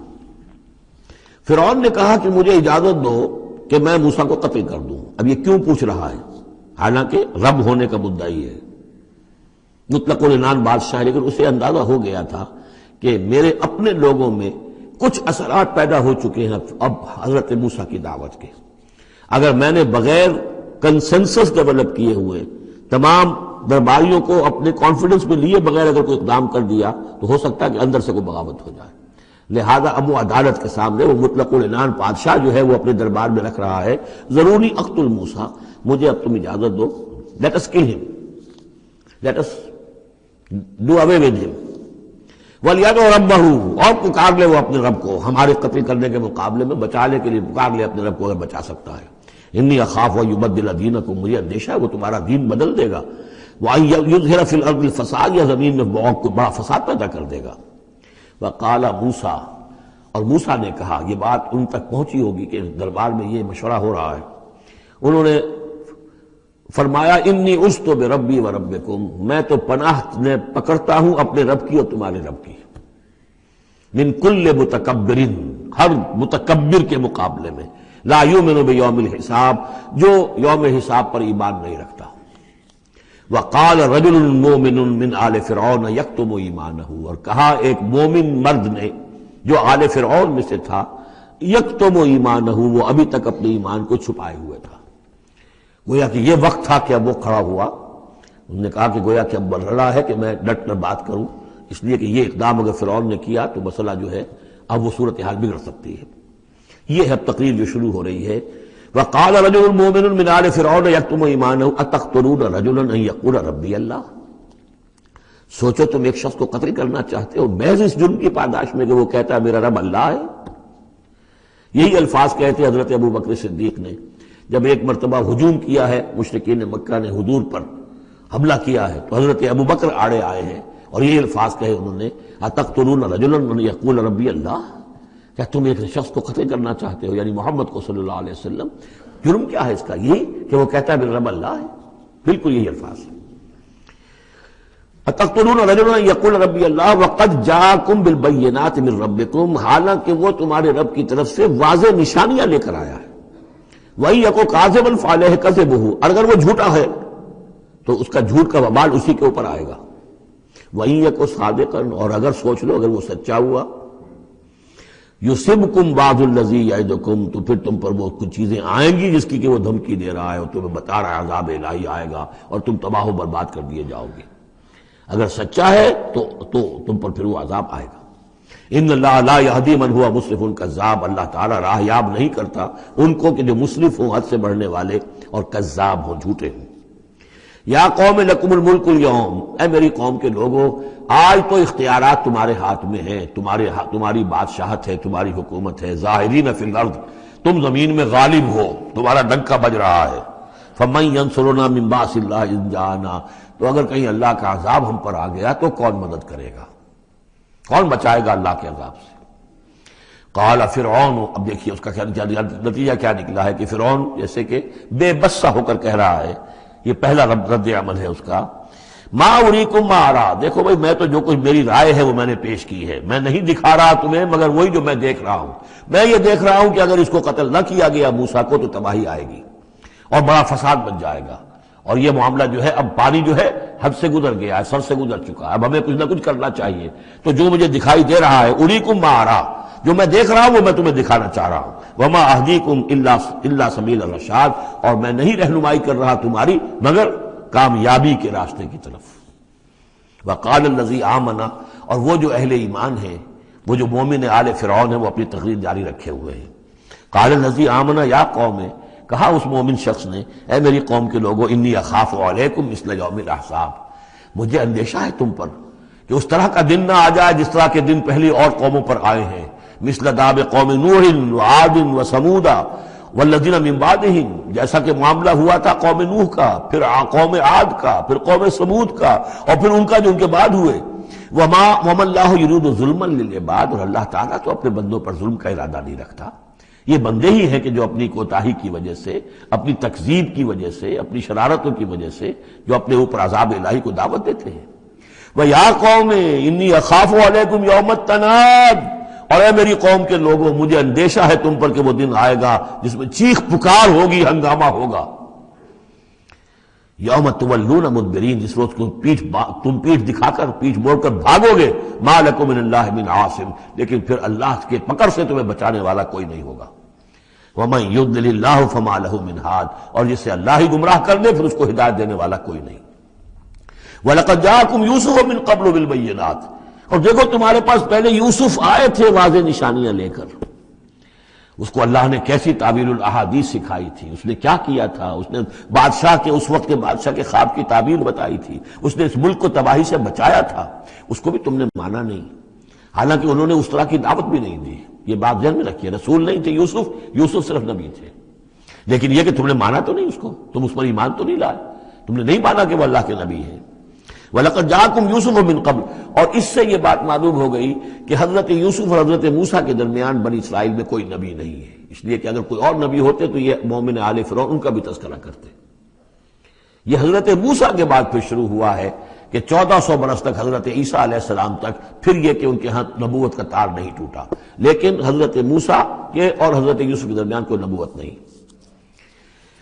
فرعون نے کہا کہ مجھے اجازت دو کہ میں موسیٰ کو قتل کر دوں۔ اب یہ کیوں پوچھ رہا ہے؟ حالانکہ رب ہونے کا مدعی ہے، مطلق العنان بادشاہ، لیکن اسے اندازہ ہو گیا تھا کہ میرے اپنے لوگوں میں کچھ اثرات پیدا ہو چکے ہیں اب حضرت موسیٰ کی دعوت کے، اگر میں نے بغیر کنسنسس ڈیولپ کیے ہوئے تمام درباریوں کو اپنے کانفیڈنس میں لیے بغیر اگر کوئی اقدام کر دیا تو ہو سکتا ہے کہ اندر سے کوئی بغاوت ہو جائے. لہذا اب وہ عدالت کے سامنے وہ مطلق العنان بادشاہ جو ہے وہ اپنے دربار میں رکھ رہا ہے ضروری اقتل موسیٰ، مجھے اب تم اجازت دو، late us kill him, let us do away with him, وَلْيَدْعُ رَبَّهُ، اور پکار لے وہ اپنے رب کو، ہمارے قتل کرنے کے مقابلے میں بچانے کے لیے پکار لے اپنے رب کو اگر بچا سکتا ہے. انی اخاف ان یبدل دینکم، مجھے اندیشہ ہے وہ تمہارا دین بدل دے گا، وَأَن یظہر فی الارض الفساد، یا زمین میں بہت بڑا فساد پیدا کر دے گا. وقال موسیٰ، اور موسیٰ نے کہا، یہ بات ان تک پہنچی ہوگی کہ دربار میں یہ مشورہ ہو رہا ہے، انہوں نے فرمایا انی عذت بربی وربکم، میں تو پناہ پکڑتا ہوں اپنے رب کی اور تمہارے رب کی، من کل متکبر، ہر متکبر کے مقابلے میں، لا یؤمن بیوم الحساب، جو یوم حساب پر ایمان نہیں رکھتا. وقال رجل مومن من آل فرعون یکتم ایمانہ، اور کہا ایک مومن مرد نے جو آل فرعون میں سے تھا، یکتم ایمانہ، وہ ابھی تک اپنے ایمان کو چھپائے ہوئے تھا. گویا کہ یہ وقت تھا کہ اب وہ کھڑا ہوا، انہوں نے کہا کہ گویا کہ اب بڑھ رہا ہے کہ میں ڈٹ کر بات کروں، اس لیے کہ یہ اقدام اگر فرعون نے کیا تو مسئلہ جو ہے اب وہ صورتحال بگڑ سکتی ہے. یہ ہے تقریر جو شروع ہو رہی ہے. وقال رجل مومن من آل فرعون یکتم ایمانہ اتقتلون رجلا ان یقول ربی اللہ، سوچو تم ایک شخص کو قتل کرنا چاہتے ہو محض اس جرم کی پاداش میں کہ وہ کہتا ہے میرا رب اللہ ہے. یہی الفاظ کہتے حضرت ابو بکر صدیق نے جب ایک مرتبہ ہجوم کیا ہے، مشرکین مکہ نے حضور پر حملہ کیا ہے، تو حضرت ابو بکر آڑے آئے ہیں اور یہ الفاظ کہے انہوں نے اتقتلون رجلا ان یقول ربی اللہ، کیا تم ایک شخص کو قتل کرنا چاہتے ہو، یعنی محمد کو صلی اللہ علیہ وسلم. جرم کیا ہے اس کا؟ یہ کہ وہ کہتا ہے میرا رب اللہ ہے. بالکل یہی الفاظ ہے. اتقتلون رجلا یقول ربی اللہ وقد جاءکم بالبینات من ربکم، حالانکہ وہ تمہارے رب کی طرف سے واضح نشانیاں لے کر آیا ہے. وَإِن يَكُ كَاذِبًا فَعَلَيْهِ كَذِبُهُ، اور اگر وہ جھوٹا ہے تو اس کا جھوٹ کا وبال اسی کے اوپر آئے گا. وَإِن يَكُ صَادِقًا، اور اگر سوچ لو اگر وہ سچا ہوا، يُصِبْكُمْ بَعْضُ الَّذِي يَعِدُكُمْ، تو پھر تم پر وہ کچھ چیزیں آئیں گی جس کی کہ وہ دھمکی دے رہا ہے اور تمہیں بتا رہا ہے عذاب الہی آئے گا اور تم تباہ و برباد کر دیے جاؤ گے. اگر سچا ہے تو تم پر پھر وہ عذاب آئے گا. ان اللہ لا یہدی من ہوا مسرف کذاب، اللہ تعالیٰ راہ یاب نہیں کرتا ان کو کہ جو مسرف ہوں، حد سے بڑھنے والے اور کذاب ہوں، جھوٹے ہوں. یا قوم لکم الملک اليوم، اے میری قوم کے لوگوں آج تو اختیارات تمہارے ہاتھ میں ہیں، تمہاری بادشاہت ہے، تمہاری حکومت ہے. ظاہرین فی الارض، تم زمین میں غالب ہو، تمہارا ڈنکا بج رہا ہے. فمن ینصرنا من باس اللہ ان جاءنا، تو اگر کہیں اللہ کا عذاب ہم پر آ گیا تو کون مدد کرے گا، کون بچائے گا اللہ کے عذاب سے. قال فرعون، اب دیکھیے اس کا نتیجہ کیا نکلا ہے کہ فرعون جیسے کہ بے بس سا ہو کر کہہ رہا ہے، یہ پہلا رد عمل ہے اس کا. ما اریکم ما ارا، دیکھو بھائی میں تو جو کچھ میری رائے ہے وہ میں نے پیش کی ہے، میں نہیں دکھا رہا تمہیں مگر وہی جو میں دیکھ رہا ہوں. میں یہ دیکھ رہا ہوں کہ اگر اس کو قتل نہ کیا گیا موسیٰ کو تو تباہی آئے گی اور بڑا فساد بن جائے گا، اور یہ معاملہ جو ہے اب پانی جو ہے حد سے گزر گیا ہے، سر سے گزر چکا ہے، اب ہمیں کچھ نہ کچھ کرنا چاہیے. تو جو مجھے دکھائی دے رہا ہے اریکم ما ارا، جو میں دیکھ رہا ہوں وہ میں تمہیں دکھانا چاہ رہا ہوں. وما اہدیکم الا سبیل الرشاد، اور میں نہیں رہنمائی کر رہا تمہاری مگر کامیابی کے راستے کی طرف. وقال الذی آمن، اور وہ جو اہل ایمان ہیں، وہ جو مومن آل فرعون ہیں، وہ اپنی تقریر جاری رکھے ہوئے ہیں. قال الذی آمن یا قوم، کہا اس مومن شخص نے اے میری قوم کے لوگوں، انی اخاف علیکم مثل یوم الاحزاب، مجھے اندیشہ ہے تم پر کہ اس طرح کا دن نہ آ جائے جس طرح کے دن پہلی اور قوموں پر آئے ہیں. مثل داب قوم نوح وعاد وثمود والذین من بعدہم، جیسا کہ معاملہ ہوا تھا قوم نوح کا، پھر قوم عاد کا، پھر قوم ثمود کا، اور پھر ان کا جو ان کے بعد ہوئے. وما اللہ یرید ظلما للعباد، اور اللہ تعالیٰ تو اپنے بندوں پر ظلم کا ارادہ نہیں رکھتا. یہ بندے ہی ہیں کہ جو اپنی کوتاہی کی وجہ سے، اپنی تکذیب کی وجہ سے، اپنی شرارتوں کی وجہ سے جو اپنے اوپر عذاب الہی کو دعوت دیتے ہیں. وَيَا قَوْمِ إِنِّي أَخَافُ عَلَيْكُمْ يَوْمَ التَّنَادِ، اور اے میری قوم کے لوگوں مجھے اندیشہ ہے تم پر کہ وہ دن آئے گا جس میں چیخ پکار ہوگی، ہنگامہ ہوگا. یوم تولون مدبرین، جس روز تم پیٹھ دکھا کر، پیٹھ موڑ کر بھاگو گے. ما لکم من اللہ من عاصم، لیکن پھر اللہ کے پکڑ سے تمہیں بچانے والا کوئی نہیں ہوگا. ومن یضلل اللہ فما لہ من ہاد، اور جسے اللہ ہی گمراہ کر دے پھر اس کو ہدایت دینے والا کوئی نہیں. وَلَقَدْ جَاءَكُمْ يُوسُفُ مِنْ قَبْلُ بِالْبَيِّنَاتِ، اور دیکھو تمہارے پاس پہلے یوسف آئے تھے واضح نشانیاں لے کر. اس کو اللہ نے کیسی تعبیر الاحادیث سکھائی تھی، اس نے کیا کیا تھا، اس نے بادشاہ کے اس وقت کے بادشاہ کے خواب کی تعبیر بتائی تھی، اس نے اس ملک کو تباہی سے بچایا تھا. اس کو بھی تم نے مانا نہیں، حالانکہ انہوں نے اس طرح کی دعوت بھی نہیں دی. یہ بات ذہن میں رکھیے، رسول نہیں تھے یوسف صرف نبی تھے. لیکن یہ کہ تم نے مانا تو نہیں اس کو، تم اس پر ایمان تو نہیں لائے، تم نے نہیں مانا کہ وہ اللہ کے نبی ہے. وَلَقَدْ جَاءَكُمْ يُوسُفُ مِنْ قَبْلُ، اور اس سے یہ بات معلوم ہو گئی کہ حضرت یوسف اور حضرت موسیٰ کے درمیان بنی اسرائیل میں کوئی نبی نہیں ہے. اس لیے کہ اگر کوئی اور نبی ہوتے تو یہ مومن آل فرعون ان کا بھی تذکرہ کرتے. یہ حضرت موسیٰ کے بعد پھر شروع ہوا ہے کہ 1400 برس تک حضرت عیسیٰ علیہ السلام تک پھر یہ کہ ان کے ہاں نبوت کا تار نہیں ٹوٹا، لیکن حضرت موسیٰ کے اور حضرت یوسف کے درمیان کوئی نبوت نہیں.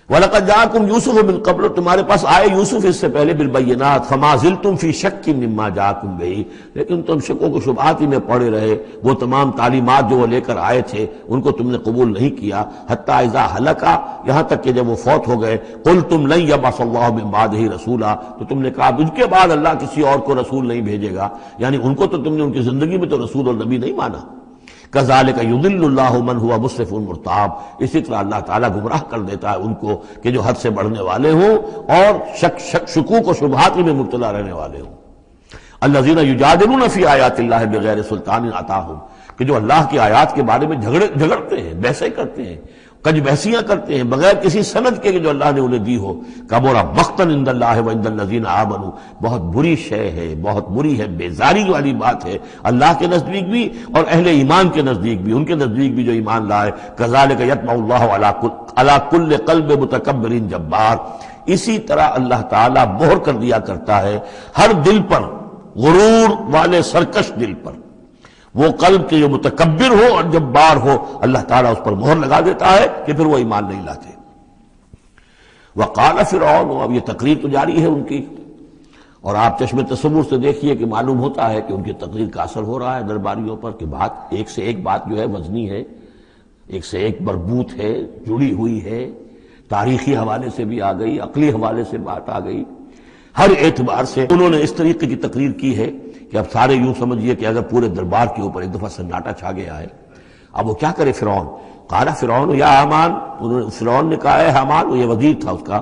وَلَقَدْ جَاءَكُمْ يُوسُفُ مِنْ قَبْلُ، تمہارے پاس آئے یوسف اس سے پہلے بالبینات، فَمَا زِلْتُمْ فِي شَكٍّ مِّمَّا جَاءَكُمْ بِهِ، لیکن تم شکوں کو شبہات ہی میں پڑے رہے. وہ تمام تعلیمات جو وہ لے کر آئے تھے ان کو تم نے قبول نہیں کیا. حَتَّىٰ إِذَا هَلَكَ، یہاں تک کہ جب وہ فوت ہو گئے، قُلْتُمْ لَن يَبْعَثَ اللَّهُ مِن بَعْدِهِ رَسُولًا، تو تم نے کہا ان کے بعد اللہ کسی اور کو رسول نہیں بھیجے گا. یعنی ان کو تو تم نے ان کی زندگی میں تو رسول اور نبی نہیں مانا. کذالک یضل اللہ من هو مسرف مرتاب، اسی طرح اللہ تعالیٰ گمراہ کر دیتا ہے ان کو کہ جو حد سے بڑھنے والے ہوں اور شکوک و شبہات میں مبتلا رہنے والے ہوں. الذین یجادلون فی آیات اللہ بغیر سلطان اتاہم، کہ جو اللہ کی آیات کے بارے میں جھگڑتے ہیں، بحثیں کرتے ہیں، کج بحثیاں کرتے ہیں بغیر کسی سند کے کہ جو اللہ نے انہیں دی ہو. کبر مقتا عند اللہ وعند الذین آمنوا، بہت بری شے ہے، بہت بری ہے، بیزاری والی بات ہے اللہ کے نزدیک بھی اور اہل ایمان کے نزدیک بھی، ان کے نزدیک بھی جو ایمان لائے. کذالک یطبع اللہ علی کل قلب متکبر جبار، اسی طرح اللہ تعالیٰ مہر کر دیا کرتا ہے ہر دل پر، غرور والے سرکش دل پر، وہ قلب کے جو متکبر ہو اور جبار ہو، اللہ تعالیٰ اس پر مہر لگا دیتا ہے کہ پھر وہ ایمان نہیں لاتے. وقال فرعون، اب یہ تقریر تو جاری ہے ان کی، اور آپ چشم تصور سے دیکھیے کہ معلوم ہوتا ہے کہ ان کی تقریر کا اثر ہو رہا ہے درباریوں پر، کہ بات ایک سے ایک بات جو ہے وزنی ہے، ایک سے ایک مربوط ہے، جڑی ہوئی ہے، تاریخی حوالے سے بھی آ گئی، عقلی حوالے سے بات آ گئی، ہر اعتبار سے انہوں نے اس طریقے کی تقریر کی ہے کہ اب سارے یوں سمجھیے کہ اگر پورے دربار کے اوپر ایک دفعہ سناٹا چھا گیا ہے. اب وہ کیا کرے فرعون؟ قال فرعون یا حامان، فرعون نے کہا ہے حامان، وہ یہ وزیر تھا اس کا،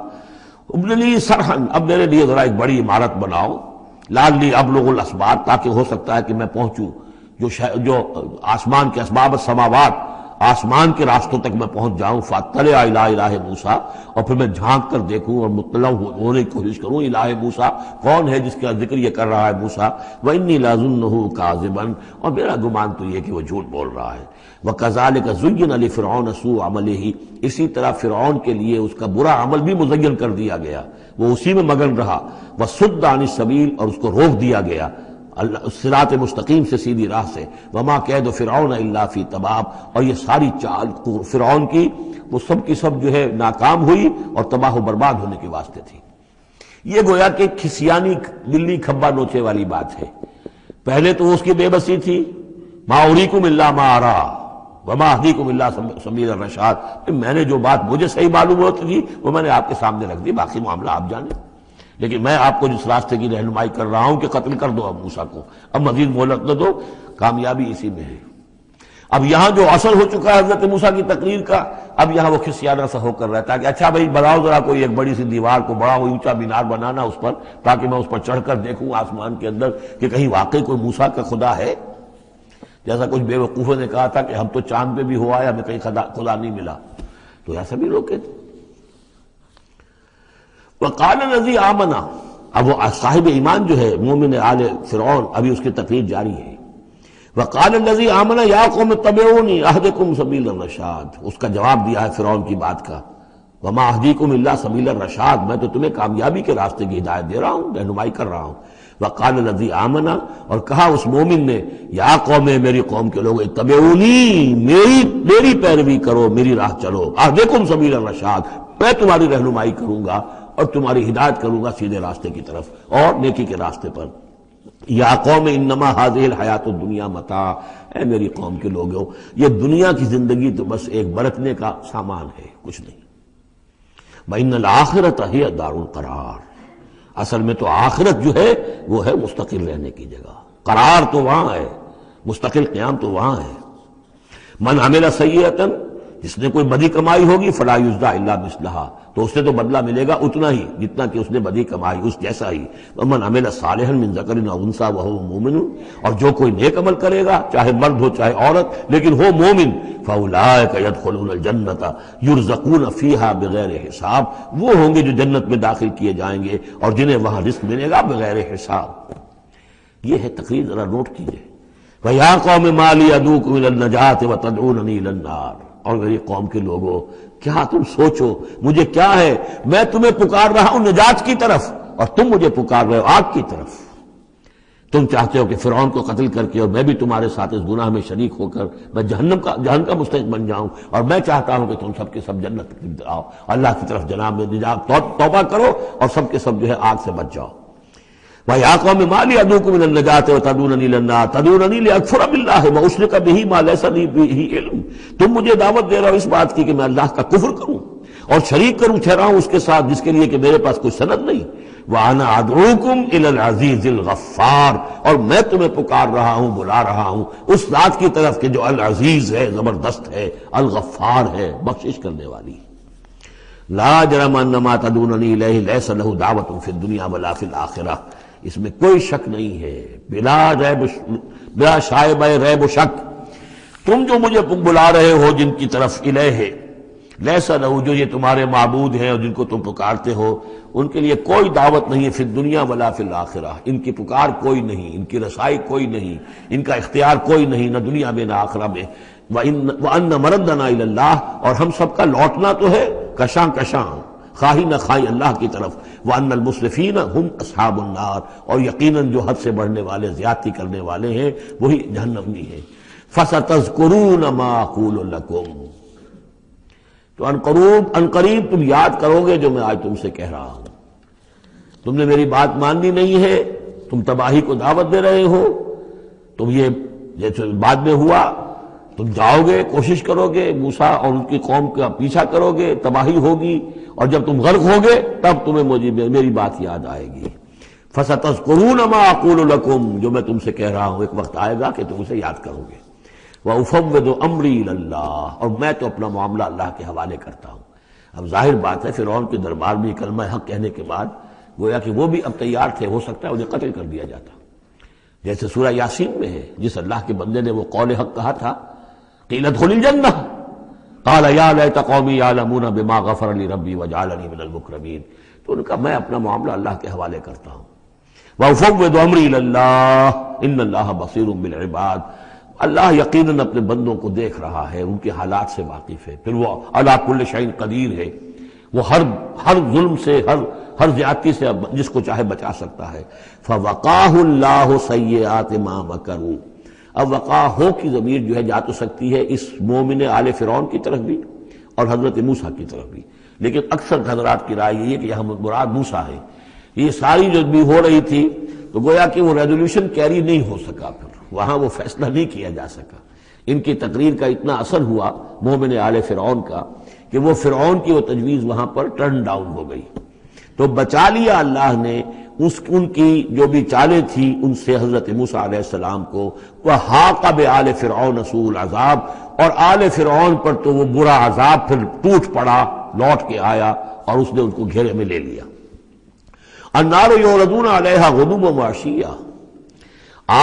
ابن لی صرحا، اب میرے لیے ذرا ایک بڑی عمارت بناؤ، لعلی ابلغ الاسباب، تاکہ ہو سکتا ہے کہ میں پہنچوں جو آسمان کے اسباب السماوات، آسمان کے راستوں تک میں پہنچ جاؤں. فاطلع الی الہ موسیٰ، اور پھر میں جھانک کر دیکھوں اور مطلع ہونے کی کوشش کروں الہ موسیٰ کون ہے جس کا ذکر یہ کر رہا ہے موسیٰ. وانی لاظنہ کاذبا، اور میرا گمان تو یہ کہ وہ جھوٹ بول رہا ہے. وکذالک زین لفرعون سوء عملہ، اسی طرح فرعون کے لیے اس کا برا عمل بھی مزین کر دیا گیا، وہ اسی میں مگن رہا. وصد عن السبیل، اور اس کو روک دیا گیا صراط مستقیم سے، سیدھی راہ سے. وما کید فرعون الا فی تباب، اور یہ ساری چال فرعون کی وہ سب کی سب جو ہے ناکام ہوئی اور تباہ و برباد ہونے کے واسطے تھی. یہ گویا کہ کھسیانی بلی کھبا نوچے والی بات ہے. پہلے تو اس کی بے بسی تھی، ما اریکم الا ما ارا وما اهدیکم الا سبیل الرشاد، میں نے جو بات مجھے صحیح معلوم ہوتی تھی وہ میں نے آپ کے سامنے رکھ دی، باقی معاملہ آپ جانیں. لیکن میں آپ کو جس راستے کی رہنمائی کر رہا ہوں کہ قتل کر دو اب موسیٰ کو، اب مزید مہلت نہ دو، کامیابی اسی میں ہے. اب یہاں جو اثر ہو چکا ہے حضرت موسیٰ کی تقریر کا، اب یہاں وہ خسیانہ سا ہو کر رہتا ہے کہ اچھا بھائی بناؤ ذرا کوئی ایک بڑی سی دیوار کو، بڑا اونچا مینار بنانا اس پر، تاکہ میں اس پر چڑھ کر دیکھوں آسمان کے اندر کہ کہیں واقعی کوئی موسیٰ کا خدا ہے. جیسا کچھ بے وقوفوں نے کہا تھا کہ ہم تو چاند پہ بھی ہوا ہے، ہمیں کہیں خدا نہیں ملا، تو ایسا بھی لوگ کہتے. وقال الذی آمنا، اب وہ صاحب ایمان جو ہے مومن آل فرعون، ابھی اس کی تقریر جاری ہے. وقال الذی آمنا یا قوم اتبعونی اہدکم سبیل الرشاد، اس کا جواب دیا ہے فرعون کی بات کا. وما اہدیکم الا سبیل الرشاد، میں تو تمہیں کامیابی کے راستے کی ہدایت دے رہا ہوں، رہنمائی کر رہا ہوں. وقال الذی آمنا، اور کہا اس مومن نے یا قوم، میری قوم کے لوگ، اتبعونی، میری پیروی کرو، میری راہ چلو، اہدکم سبیل الرشاد، میں تمہاری رہنمائی کروں گا اور تمہاری ہدایت کروں گا سیدھے راستے کی طرف اور نیکی کے راستے پر. یا قوم انما هذه الحیات الدنیا متاع، اے میری قوم کے لوگوں، یہ دنیا کی زندگی تو بس ایک برتنے کا سامان ہے، کچھ نہیں. وان الآخرۃ ہی دار القرار، اصل میں تو آخرت جو ہے وہ ہے مستقل رہنے کی جگہ، قرار تو وہاں ہے، مستقل قیام تو وہاں ہے۔ من عمل سیئۃ، جس نے کوئی بدی کمائی ہوگی، فلا یجزی الا مثلھا، تو اس سے تو بدلہ ملے گا اتنا ہی جتنا کہ اس نے بدی کمائی، اس جیسا ہی۔ ومن عمل صالحا من ذکر او انثی وهو مؤمن، اور جو کوئی نیک عمل کرے گا، چاہے مرد ہو چاہے عورت، لیکن ہو مومن، فاولئک يدخلون الجنۃ یرزقون فیہا بغیر حساب، وہ ہوں گے جو جنت میں داخل کیے جائیں گے اور جنہیں وہاں رزق ملے گا بغیر حساب۔ یہ ہے تقریر، ذرا نوٹ کیجئے۔ وَيَا قَوْمِ مَا لِي أَدْعُوكُمْ إِلَى النَّجَاةِ وَتَدْعُونَنِي إِلَى النَّارِ، اور میری قوم کے لوگوں، کیا تم سوچو مجھے کیا ہے، میں تمہیں پکار رہا ہوں نجات کی طرف اور تم مجھے پکار رہے ہو آگ کی طرف۔ تم چاہتے ہو کہ فرعون کو قتل کر کے اور میں بھی تمہارے ساتھ اس گناہ میں شریک ہو کر میں جہنم کا مستحق بن جاؤں، اور میں چاہتا ہوں کہ تم سب کے سب جنت کی آؤ، اللہ کی طرف جناب میں نجات توبہ کرو اور سب کے سب جو ہے آگ سے بچ جاؤ۔ وَيَا قَوْمِ مَا لِي أَدْعُوكُمْ إِلَى النَّجَاةِ وَتَدْعُونَنِي إِلَى النَّارِ تَدْعُونَنِي لِأَكْفُرَ بِاللَّهِ وَأُشْرِكَ بِهِ مَا لَيْسَ لِي بِهِ عِلْمٌ، تم مجھے دعوت دے رہے ہو اس بات کی کہ میں اللہ کا کفر کروں اور شریک کروں ٹھہراؤں اس کے ساتھ جس کے لیے کہ میرے پاس کوئی سند نہیں۔ وَأَنَا أَدْعُوكُمْ إِلَى الْعَزِيزِ الْغَفَّارِ، اور میں تمہیں پکار رہا ہوں، بلا رہا ہوں اس ذات کی طرف کہ جو العزیز ہے، زبردست ہے، الغفار ہے، بخشش کرنے والی۔ لا جرم ان ما تدعوننی الیہ لیس لہ دعوۃ فی الدنیا ولا فی الآخرہ، اس میں کوئی شک نہیں ہے، بلا شائبہ ریب و شک، تم جو مجھے بلا رہے ہو جن کی طرف الیہ، لیس لہ، جو یہ تمہارے معبود ہیں اور جن کو تم پکارتے ہو، ان کے لیے کوئی دعوت نہیں ہے فی الدنیا ولا فی الآخرہ، ان کی پکار کوئی نہیں، ان کی رسائی کوئی نہیں، ان کا اختیار کوئی نہیں، نہ دنیا میں نہ آخرہ میں۔ وَأَنَّ مَرَدَّنَا إِلَى اللَّهِ، اور ہم سب کا لوٹنا تو ہے کشاں کشاں، خواہی نہ خواہی اللہ کی طرف۔ وَأَنَّ الْمُسْرِفِينَ هُمْ أَصْحَابُ النَّارِ، اور یقیناً جو حد سے بڑھنے والے، زیادتی کرنے والے ہیں وہی جہنمی ہیں۔ فَسَتَذْكُرُونَ مَا أَقُولُ لَكُمْ، تو ان قریب تم یاد کرو گے جو میں آج تم سے کہہ رہا ہوں۔ تم نے میری بات ماننی نہیں ہے، تم تباہی کو دعوت دے رہے ہو، تم یہ جیسے بعد میں ہوا، تم جاؤ گے، کوشش کرو گے، موسیٰ اور ان کی قوم کا پیچھا کرو گے، تباہی ہوگی، اور جب تم غرق ہوگے تب تمہیں میری بات یاد آئے گی۔ فَسَتَذْكُرُونَ مَا أَقُولُ لَكُمْ، جو میں تم سے کہہ رہا ہوں ایک وقت آئے گا کہ تم اسے یاد کرو گے۔ وَأُفَوِّضُ أَمْرِي إِلَى اللَّهِ، اور میں تو اپنا معاملہ اللہ کے حوالے کرتا ہوں۔ اب ظاہر بات ہے فرعون کے دربار میں کلمہ حق کہنے کے بعد گویا کہ وہ بھی اب تیار تھے، ہو سکتا ہے انہیں قتل کر دیا جاتا، جیسے سورہ یاسین میں ہے، جس اللہ کے بندے نے وہ قول حق کہا تھا، قیل ادخل الجنہ قال یا لیت قومی یعلمون بما غفر لی ربی وجعلنی من المکرمین، تو ان کا میں اپنا معاملہ اللہ کے حوالے کرتا ہوں۔ وَأُفَوِّضُ أَمْرِي إِلَى اللَّهِ إِنَّ اللَّهَ بَصِيرٌ بِالْعِبَادِ، اللہ یقیناً اپنے بندوں کو دیکھ رہا ہے، ان کے حالات سے واقف ہے، پھر وہ علی کل شیء قدیر ہے، وہ ہر ظلم سے، ہر زیادتی سے جس کو چاہے بچا سکتا ہے۔ فَوَقَاهُ اللَّهُ سَيِّئَاتِ مَا مَكَرُوا، اب وقع ہو کی ضمیر جو ہے جا تو سکتی ہے اس مومن آل فرعون کی طرف بھی اور حضرت موسیٰ کی طرف بھی، لیکن اکثر حضرات کی رائے یہ ہے کہ یہاں مراد موسیٰ ہے۔ یہ ساری جو بھی ہو رہی تھی تو گویا کہ وہ ریزولوشن کیری نہیں ہو سکا، پھر وہاں وہ فیصلہ نہیں کیا جا سکا۔ ان کی تقریر کا اتنا اثر ہوا مومن آل فرعون کا کہ وہ فرعون کی وہ تجویز وہاں پر ٹرن ڈاؤن ہو گئی، تو بچا لیا اللہ نے ان کی جو بھی چالیں تھیں ان سے حضرت موسیٰ علیہ السلام کو۔ وَحَاقَ بِآلِ فِرْعَوْنَ سُوءُ الْعَذَابِ، اور آل فرعون پر تو وہ برا عذاب پھر ٹوٹ پڑا، لوٹ کے آیا اور اس نے ان کو گھیرے میں لے لیا۔ النَّارُ يُعْرَضُونَ عَلَيْهَا غُدُوًّا وَعَشِيًّا،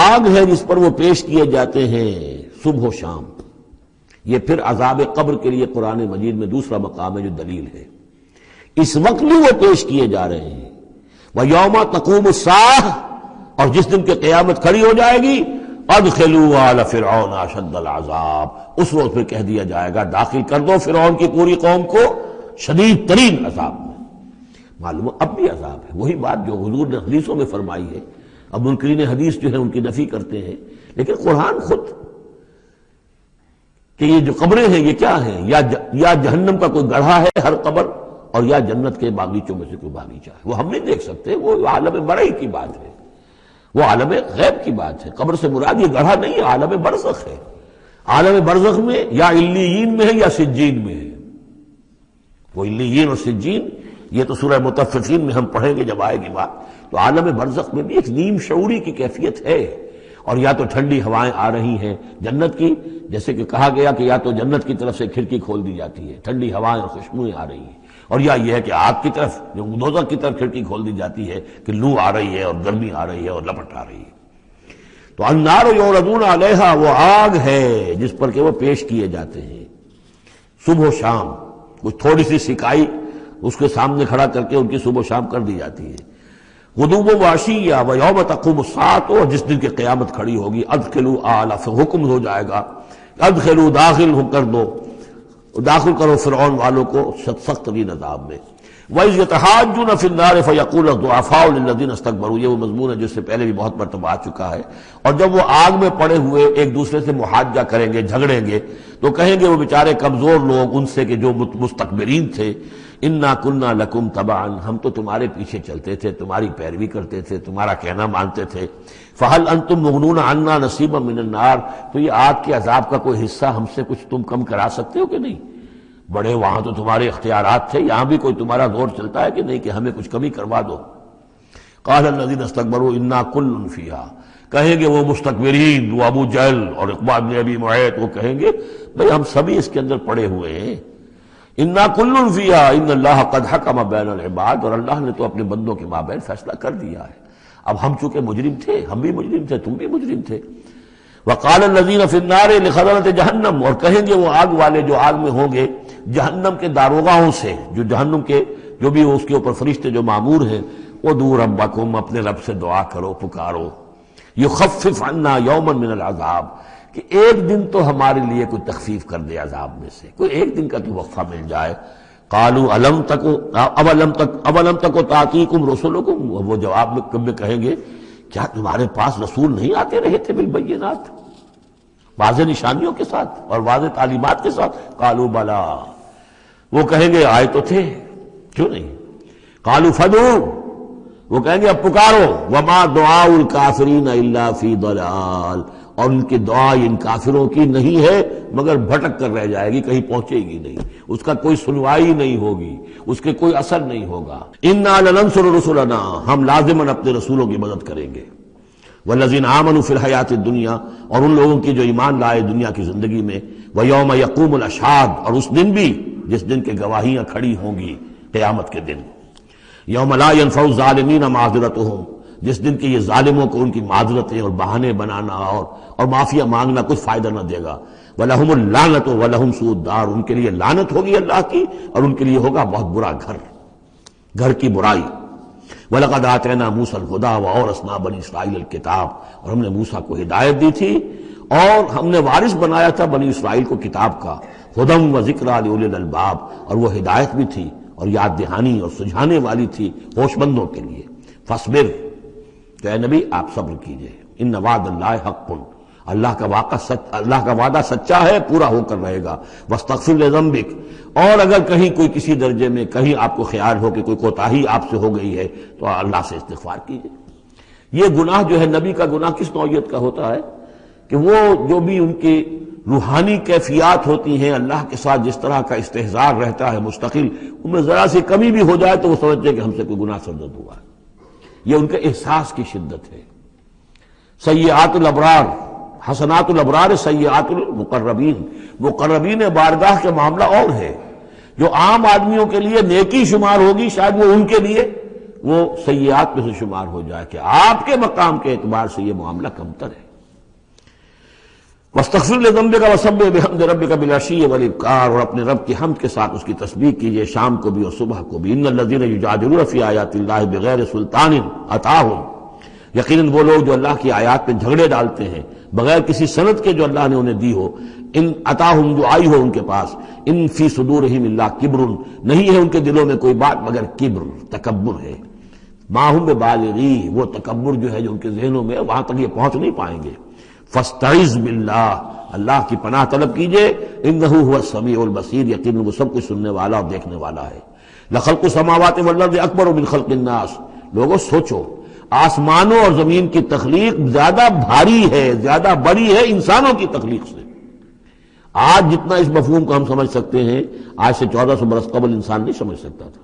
آگ ہے جس پر وہ پیش کیے جاتے ہیں صبح و شام۔ یہ پھر عذاب قبر کے لیے قرآن مجید میں دوسرا مقام ہے جو دلیل ہے، اس وقت بھی وہ پیش کیے جا رہے ہیں۔ وَيَوْمَ تَقُومُ السَّاعَةُ، اور جس دن کہ قیامت کھڑی ہو جائے گی، ادخلوا آل فرعون اشد العذاب، اس روز پھر کہہ دیا جائے گا داخل کر دو فرعون کی پوری قوم کو شدید ترین عذاب میں۔ معلوم اب بھی عذاب ہے، وہی بات جو حضور نے حدیثوں میں فرمائی ہے۔ اب منکرین حدیث جو ہے ان کی نفی کرتے ہیں، لیکن قرآن خود کہ یہ جو قبریں ہیں یہ کیا ہیں، یا جہنم کا کوئی گڑھا ہے ہر قبر، اور یا جنت کے باغیچوں میں سے کوئی باغیچہ ہے، وہ ہم نہیں دیکھ سکتے، وہ عالم برئی کی بات ہے، وہ عالم غیب کی بات ہے۔ قبر سے مراد یہ گڑھا نہیں ہے، عالم برزخ ہے۔ عالم برزخ میں یا علیین میں ہے یا سجین میں ہے، وہ علیین اور سجین یہ تو سورہ مطففین میں ہم پڑھیں گے جب آئے گی بات. تو عالم برزخ میں بھی ایک نیم شعوری کی کیفیت ہے. اور یا تو ٹھنڈی ہوائیں آ رہی ہیں جنت کی، جیسے کہ کہا گیا کہ یا تو جنت کی طرف سے کھڑکی کھول دی جاتی ہے، ٹھنڈی ہوائیں اور خوشبوئیں آ رہی ہیں، اور یا یہ ہے کہ آگ کی طرف، جو دوزخ کی طرف کھڑکی کھول دی جاتی ہے کہ لو آ رہی ہے اور گرمی آ رہی ہے اور لپٹ آ رہی ہے. تو النار یعرضون علیہا، وہ آگ ہے جس پر کہ وہ پیش کیے جاتے ہیں صبح و شام. کچھ تھوڑی سی سکائی اس کے سامنے کھڑا کر کے ان کی صبح و شام کر دی جاتی ہے. غدو و عشیہ و یوم تقوم الساعۃ، اور جس دن کی قیامت کھڑی ہوگی، ادخلوا آل، حکم ہو جائے گا ادخلوا، داخل کر دو، داخل کرو فرعون والوں کو سخت ترین عذاب میں. وَإِذْ يَتَحَاجُّونَ فِي النَّارِ فَيَقُولُ الضُّعَفَاءُ لِلَّذِينَ اسْتَكْبَرُوا، یہ وہ مضمون ہے جس سے پہلے بھی بہت مرتبہ آ چکا ہے. اور جب وہ آگ میں پڑے ہوئے ایک دوسرے سے محاجہ کریں گے، جھگڑیں گے، تو کہیں گے وہ بیچارے کمزور لوگ ان سے کہ جو مستکبرین تھے، اِنَّا كُنَّا لَكُمْ تَبَعًا، ہم تو تمہارے پیچھے چلتے تھے، تمہاری پیروی کرتے تھے، تمہارا کہنا مانتے تھے. فَهَلْ أَنْتُمْ مُغْنُونَ عَنَّا نَصِيبًا مِّنَ النَّارِ، تو یہ آگ کے عذاب کا کوئی حصہ ہم سے کچھ تم کم کرا سکتے ہو کہ نہیں؟ بڑے وہاں تو تمہارے اختیارات تھے، یہاں بھی کوئی تمہارا زور چلتا ہے کہ نہیں کہ ہمیں کچھ کمی کروا دو. قال الذين استكبروا انا كل فيها، کہیں گے وہ مستکبرین، وہ ابو جہل اور عقبہ بن ابی معیط، وہ کہیں گے بھئی ہم سبھی اس کے اندر پڑے ہوئے ہیں. انا كل فيها ان اللہ قد حکم بین العباد، اور اللہ نے تو اپنے بندوں کے مابین فیصلہ کر دیا ہے. اب ہم چونکہ مجرم تھے، ہم بھی مجرم تھے، تم بھی مجرم تھے. وقال الذين في النار لخزنة جہنم، اور کہیں گے وہ آگ والے جو آگ میں ہوں گے جہنم کے داروغاؤں سے، جو جہنم کے جو بھی اس کے اوپر فرشتے جو معمور ہیں، ادعوا ربکم، اپنے رب سے دعا کرو، پکارو، یخفف عنا یوما من العذاب، کہ ایک دن تو ہمارے لیے کوئی تخفیف کر دے عذاب میں سے، کوئی ایک دن کا تو وقفہ مل جائے. قالوا اولم تکو تاتیکم رسلکم، وہ جواب میں کہیں گے کیا تمہارے پاس رسول نہیں آتے رہے تھے بالبینات، واضح نشانیوں کے ساتھ اور واضح تعلیمات کے ساتھ؟ قالوا بلا، وہ کہیں گے آئے تو تھے، کیوں نہیں؟ قالوا فدعوا، وہ کہیں گے اب پکارو. وما دعاء الکافرین الا فی ضلال، اور ان کی دعا ان کافروں کی نہیں ہے مگر بھٹک کر رہ جائے گی، کہیں پہنچے گی نہیں، اس کا کوئی سنوائی نہیں ہوگی، اس کے کوئی اثر نہیں ہوگا. انا لننصر رسلنا، ہم لازماً اپنے رسولوں کی مدد کریں گے. والذین آمنوا فی الحیات الدنیا، اور ان لوگوں کی جو ایمان لائے دنیا کی زندگی میں. ویوم یقوم الاشہاد، اور اس دن بھی جس دن کے گواہیاں کھڑی ہوں گی، قیامت کے دن. یوم لا ینفع الظالمین معذرتہم، جس دن کے یہ ظالموں کو ان کی معذرتیں اور بہانے بنانا اور معافیہ مانگنا کچھ فائدہ نہ دے گا. وَلَهُمُ اللَّعْنَةُ وَلَهُمْ سُوءُ الدَّارِ، ان کے لیے لعنت ہوگی اللہ کی، اور ان کے لیے ہوگا بہت برا گھر کی برائی. وَلَقَدْ آتَيْنَا مُوسَى الْهُدَىٰ وَأَوْرَثْنَا بَنِي إِسْرَائِيلَ الْكِتَابَ، اور ہم نے موسیٰ کو ہدایت دی تھی اور ہم نے وارث بنایا تھا بنی اسرائیل کو کتاب کا. هُدًى وَذِكْرَىٰ لِأُولِي الْأَلْبَابِ، اور وہ ہدایت بھی تھی اور یاد دہانی اور سجھانے والی تھی ہوش مندوں کے لیے. فاصبر، تو اے نبی آپ صبر کیجئے. ان وعد اللہ حق، اللہ کا وعدہ سچا ہے، پورا ہو کر رہے گا. واستغفر لذنبک، اور اگر کہیں کوئی کسی درجے میں کہیں آپ کو خیال ہو کہ کوئی کوتاہی آپ سے ہو گئی ہے تو اللہ سے استغفار کیجئے. یہ گناہ جو ہے نبی کا گناہ کس نوعیت کا ہوتا ہے کہ وہ جو بھی ان کی روحانی کیفیات ہوتی ہیں اللہ کے ساتھ جس طرح کا استحضار رہتا ہے مستقل، ان میں ذرا سی کمی بھی ہو جائے تو وہ سمجھتے ہیں کہ ہم سے کوئی گناہ سرزد ہوا ہے. یہ ان کے احساس کی شدت ہے. سیئات الابرار حسنات الابرار سیئات المقربین، مقربین بارگاہ کے معاملہ اور ہے. جو عام آدمیوں کے لیے نیکی شمار ہوگی شاید وہ ان کے لیے وہ سیئات میں سے شمار ہو جائے کہ آپ کے مقام کے اعتبار سے یہ معاملہ کمتر ہے. واستغفر لذنبک وسبح بحمد ربک بالعشی والابکار، اور اپنے رب کی حمد کے ساتھ اس کی تسبیح کیجئے شام کو بھی اور صبح کو بھی. ان الذین یجادلون فی آیات اللہ بغیر سلطان اتاہم، یقیناً وہ لوگ جو اللہ کی آیات پہ جھگڑے ڈالتے ہیں بغیر کسی سند کے جو اللہ نے انہیں دی ہو. ان اتاہم، جو آئی ہو ان کے پاس. ان فی صدورہم الا کبر، نہیں ہے ان کے دلوں میں کوئی بات مگر کبر، تکبر ہے. ما ہم ببالغی، وہ تکبر جو ہے جو ان کے ذہنوں میں وہاں تک یہ پہنچ نہیں پائیں گے. فاستعذ باللہ، اللہ کی پناہ طلب کیجئے. انہ هو السمیع البصیر، یقیناً وہ سب کچھ سننے والا اور دیکھنے والا ہے. لخلق السماوات والارض اکبر من خلق الناس، لوگوں سوچو آسمانوں اور زمین کی تخلیق زیادہ بھاری ہے، زیادہ بڑی ہے انسانوں کی تخلیق سے. آج جتنا اس مفہوم کو ہم سمجھ سکتے ہیں آج سے 1400 برس قبل انسان نہیں سمجھ سکتا تھا.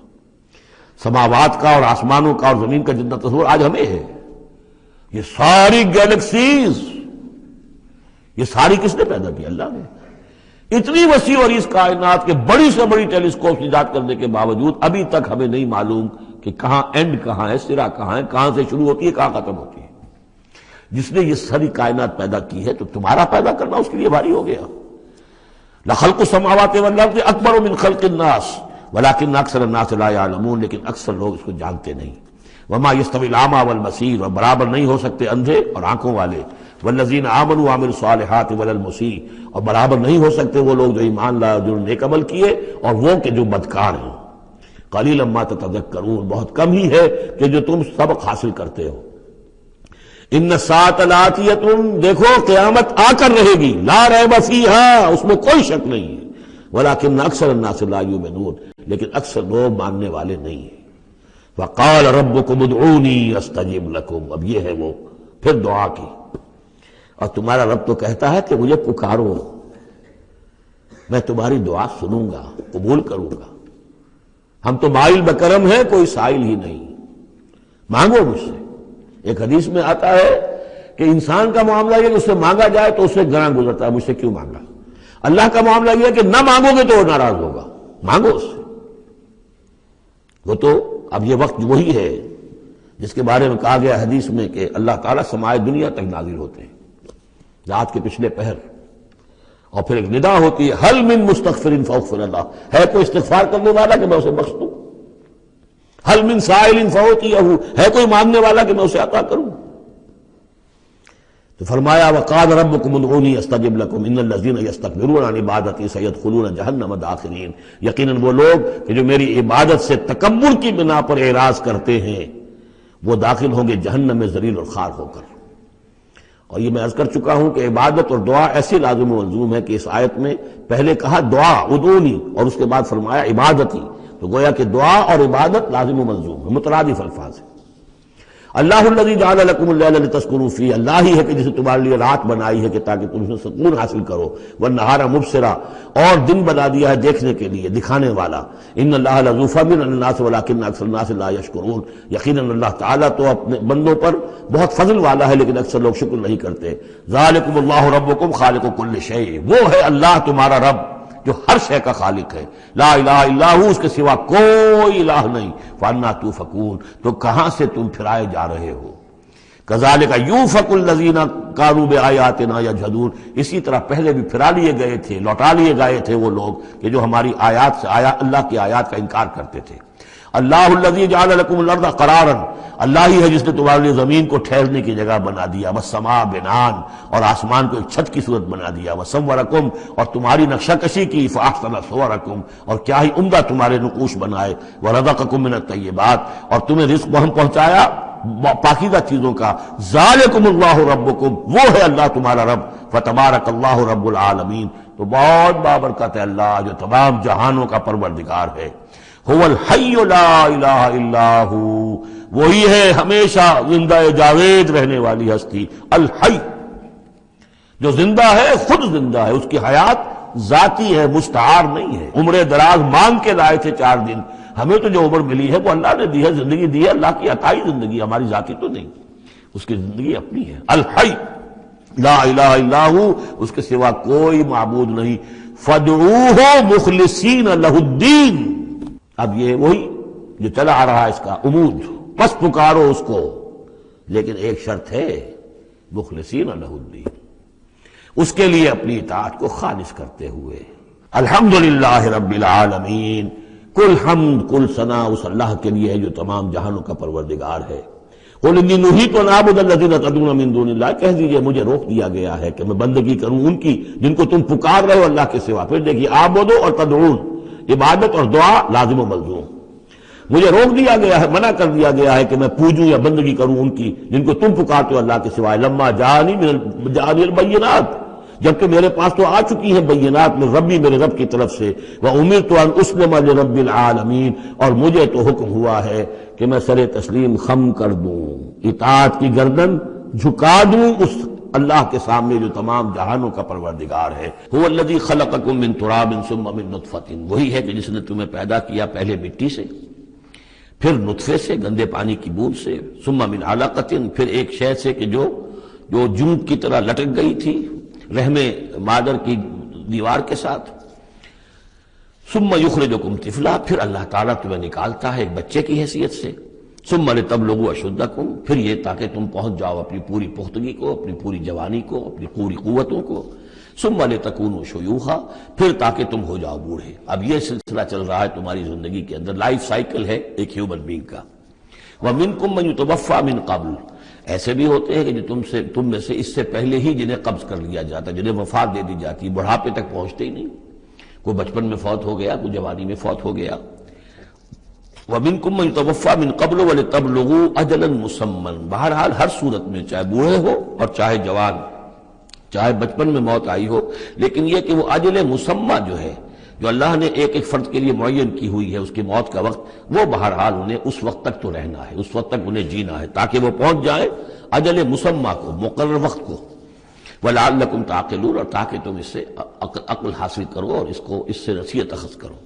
سماوات کا اور آسمانوں کا اور زمین کا جتنا تصور آج ہمیں ہے، یہ ساری گیلیکسیز، یہ ساری کس نے پیدا کی؟ اللہ نے۔ اتنی وسیع اور اس کائنات کے بڑی سے بڑی ٹیلیسکوپ ایجاد کرنے کے باوجود ابھی تک ہمیں نہیں معلوم کہ کہاں اینڈ کہاں ہے، سرا کہاں ہے، کہاں سے شروع ہوتی ہے، کہاں ختم ہوتی ہے۔ جس نے یہ ساری کائنات پیدا کی ہے تو تمہارا پیدا کرنا اس کے لیے بھاری ہو گیا۔ لخلق السماوات والارض اکبر من خلق الناس ولکن اکثر الناس لا یعلمون، لیکن اکثر لوگ اس کو جانتے نہیں۔ وما یستوی الاعمی والبصیر، اور برابر نہیں ہو سکتے اندھے اور آنکھوں والے، والذین آمنوا وعملوا الصالحات ولا المسیء، اور برابر نہیں ہو سکتے وہ لوگ جو ایمان لائے، جو نیک عمل کیے، اور وہ کہ جو بدکار ہیں۔ قلیلا ما تتذکرون، بہت کم ہی ہے کہ جو تم سبق حاصل کرتے ہو۔ ان الساعۃ لآتیۃ، دیکھو قیامت آ کر رہے گی، لا ریب فیہا، اس میں کوئی شک نہیں ہے، ولکن اکثر الناس لا یؤمنون، لیکن اکثر لوگ ماننے والے نہیں ہیں۔ وقال ربکم ادعونی استجب لکم، اب یہ ہے وہ پھر دعا کی، اور تمہارا رب تو کہتا ہے کہ مجھے پکارو، میں تمہاری دعا سنوں گا، قبول کروں گا۔ ہم تو مائل بکرم ہیں، کوئی سائل ہی نہیں، مانگو مجھ سے۔ ایک حدیث میں آتا ہے کہ انسان کا معاملہ یہ کہ اس سے مانگا جائے تو اس سے گراں گزرتا ہے، مجھ سے کیوں مانگا۔ اللہ کا معاملہ یہ ہے کہ نہ مانگو گے تو وہ ناراض ہوگا، مانگو اس سے۔ وہ تو اب یہ وقت وہی ہے جس کے بارے میں کہا گیا حدیث میں کہ اللہ تعالیٰ سمائے دنیا تک نازل ہوتے ہیں رات کے پچھلے پہر، اور پھر ایک ندا ہوتی ہے حل من مستغفر فاغفر اللہ، ہے کوئی استغفار کرنے والا کہ میں اسے بخش دوں، حل من سائل فاعطیہ، ہے کوئی مانگنے والا کہ میں اسے عطا کروں۔ تو فرمایا وقال ربکم ادعونی استجب لکم ان الذین یستکبرون عن عبادتی سیدخلون جہنم داخرین، یقیناً وہ لوگ کہ جو میری عبادت سے تکبر کی بنا پر اعراض کرتے ہیں وہ داخل ہوں گے جہنم میں ذلیل اور خوار ہو کر۔ اور یہ میں عرض کر چکا ہوں کہ عبادت اور دعا ایسی لازم و ملزوم ہے کہ اس آیت میں پہلے کہا دعا ادعونی اور اس کے بعد فرمایا عبادتی، تو گویا کہ دعا اور عبادت لازم و ملزوم ہے، مترادف الفاظ ہیں۔ اللہ الذی جعل لکم اللیل لتسکنوا فیہ، اللہ ہی ہے کہ جس نے تمہارے لیے رات بنائی ہے کہ تاکہ تم اس میں سکون حاصل کرو، والنہار مبصرا، اور دن بنا دیا ہے دیکھنے کے لیے، دکھانے والا۔ ان اللہ لذو فضل علی الناس ولکن اکثر الناس لا یشکرون، یقیناً اللہ تعالیٰ تو اپنے بندوں پر بہت فضل والا ہے لیکن اکثر لوگ شکر نہیں کرتے۔ ذالکم اللہ ربکم خالق کل شیء، وہ ہے اللہ تمہارا رب جو ہر شے کا خالق ہے، لا الہ الا ہو، اس کے سوا کوئی الہ نہیں، فانا توفکون، تو کہاں سے تم پھرائے جا رہے ہو۔ کذالک یوفک الذین کانوا بآیاتنا یجحدون، اسی طرح پہلے بھی پھرا لیے گئے تھے، لوٹا لیے گئے تھے وہ لوگ کہ جو ہماری آیات سے اللہ کی آیات کا انکار کرتے تھے۔ اللہ الذی جعل لکم الارض قرارا، اللہ ہی ہے جس نے تمہارے لیے زمین کو ٹھہرنے کی جگہ بنا دیا، والسماء بناء، اور آسمان کو ایک چھت کی صورت بنا دیا، وصورکم، اور تمہاری نقشہ کشی کی، فاحسن صورکم، اور کیا ہی عمدہ تمہارے نقوش بنائے، ورزقکم من الطیبات، اور تمہیں رزق ہم پہنچایا پاکیزہ چیزوں کا۔ ذالکم اللہ ربکم، وہ ہے اللہ تمہارا رب، فتبارک اللہ رب العالمین، تو بہت بابرکت ہے اللہ جو تمام جہانوں کا پروردگار ہے۔ هو الحی لا الہ الا ہو، وہی ہے ہمیشہ زندہ جاوید رہنے والی ہستی، الحی، جو زندہ ہے، خود زندہ ہے، اس کی حیات ذاتی ہے، مستعار نہیں ہے۔ عمر دراز مانگ کے لائے تھے 4 دن، ہمیں تو جو عمر ملی ہے وہ اللہ نے دی ہے، زندگی دی ہے، اللہ کی عطائی زندگی، ہماری ذاتی تو نہیں، اس کی زندگی اپنی ہے۔ الحی لا الہ الا ہو، اس کے سوا کوئی معبود نہیں، فادعوہ مخلصین لہ الدین، اب یہ وہی جو چلا آ رہا ہے اس کا عمود، پس پکارو اس کو، لیکن ایک شرط ہے، مخلصین لہ الدین، اس کے لیے اپنی اطاعت کو خالص کرتے ہوئے۔ الحمدللہ رب العالمین، کل حمد کل ثنا اس اللہ کے لیے ہے جو تمام جہانوں کا پروردگار ہے۔ قل انی نہیت ان اعبد الذین تدعون من دون اللہ، کہہ دیجئے مجھے روک دیا گیا ہے کہ میں بندگی کروں ان کی جن کو تم پکار رہے ہو اللہ کے سوا۔ پھر دیکھیے اعبدو اور تدعون، عبادت اور دعا لازم و ملزوم۔ مجھے روک دیا گیا ہے، منع کر دیا گیا ہے کہ میں پوجوں یا بندگی کروں ان کی جن کو تم پکارتے ہو اللہ کے سوائے۔ لما جانی البینات، جبکہ میرے پاس تو آ چکی ہیں بینات میں ربی، میرے رب کی طرف سے، وَأُمِرْتُ أَنْ أُسْلِمَ لِرَبِّ الْعَالَمِينَ، اور مجھے تو حکم ہوا ہے کہ میں سر تسلیم خم کر دوں، اطاعت کی گردن جھکا دوں اس اللہ کے سامنے جو تمام جہانوں کا پروردگار ہے۔ هُوَ الَّذِي خَلَقَكُم مِّن تُرَابٍ ثُمَّ مِن نُطْفَةٍ، وہی ہے کہ جس نے تمہیں پیدا کیا پہلے مٹی سے، پھر نطفے سے، گندے پانی کی بوند سے، ثم من علقۃ، پھر ایک شے سے کہ جو جون کی طرح لٹک گئی تھی رحم مادر کی دیوار کے ساتھ، ثم یخرجکم طفلا، پھر اللہ تعالیٰ تمہیں نکالتا ہے ایک بچے کی حیثیت سے، ثم لتبلغوا اشدکم، پھر یہ تاکہ تم پہنچ جاؤ اپنی پوری پختگی کو، اپنی پوری جوانی کو، اپنی پوری قوتوں کو، ثم لتکونوا شیوخا، پھر تاکہ تم ہو جاؤ بوڑھے۔ اب یہ سلسلہ چل رہا ہے تمہاری زندگی کے اندر، لائف سائیکل ہے ایک ہیومن بینگ کا۔ ومنکم من یتوفی من قبل، ایسے بھی ہوتے ہیں کہ جو تم میں سے اس سے پہلے ہی جنہیں قبض کر لیا جاتا ہے، جنہیں وفات دے دی جاتی ہے، بڑھاپے تک پہنچتے ہی نہیں، کوئی بچپن میں فوت ہو گیا، کوئی جوانی میں فوت ہو گیا۔ وَمِنْكُمْ مَنْ يُتَوَفَّى مِنْ قَبْلُ وَلِتَبْلُغُوا أَجَلًا مُّسَمًّى، بہرحال ہر صورت میں چاہے بوڑھے ہو اور چاہے جوان، چاہے بچپن میں موت آئی ہو، لیکن یہ کہ وہ اجل مسمى جو ہے، جو اللہ نے ایک ایک فرد کے لیے معین کی ہوئی ہے اس کی موت کا وقت، وہ بہرحال انہیں اس وقت تک تو رہنا ہے، اس وقت تک انہیں جینا ہے تاکہ وہ پہنچ جائے اجل مسمى کو، مقرر وقت کو۔ وَلَعَلَّكُمْ تَعْقِلُونَ، اور تاکہ تم اس سے عقل حاصل کرو اور اس سے نصیحت اخذ کرو۔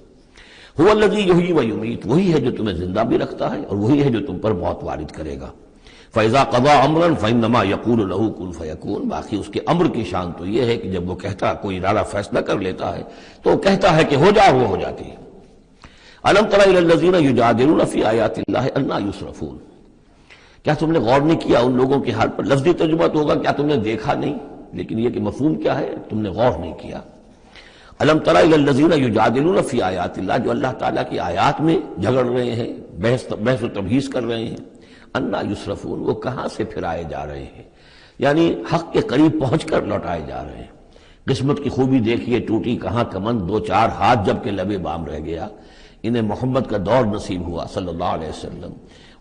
هُوَ الَّذِي يُحْيِي وَيُمِيتُ، وہی ہے جو تمہیں زندہ بھی رکھتا ہے اور وہی ہے جو تم پر موت وارد کرے گا۔ فَإِذَا قَضَىٰ أَمْرًا فَإِنَّمَا يَقُولُ لَهُ كُن فَيَكُونُ، باقی اس کے امر کی شان تو یہ ہے کہ جب وہ کہتا کوئی ارادہ فیصلہ کر لیتا ہے تو وہ کہتا ہے کہ ہو جا، وہ ہو جاتی ہے۔ أَلَمْ تَرَ إِلَى الَّذِينَ يُجَادِلُونَ فِي آيَاتِ اللَّهِ أَنَّىٰ يُصْرَفُونَ، کیا تم نے غور نہیں کیا ان لوگوں کے حال پر؟ لفظی ترجمہ تو ہوگا کیا تم نے دیکھا نہیں، لیکن یہ کہ مفہوم کیا ہے، تم نے غور نہیں کیا۔ الم تر الی الذین یجادلون فی آیات اللہ، جو اللہ تعالیٰ کی آیات میں جھگڑ رہے ہیں، بحث و تبحیث کر رہے ہیں، انا یصرفون، وہ کہاں سے پھرائے جا رہے ہیں، یعنی حق کے قریب پہنچ کر لوٹائے جا رہے ہیں۔ قسمت کی خوبی دیکھیے، ٹوٹی کہاں کمند، دو چار ہاتھ جب کہ لبے بام رہ گیا۔ انہیں محمد کا دور نصیب ہوا صلی اللہ علیہ وسلم،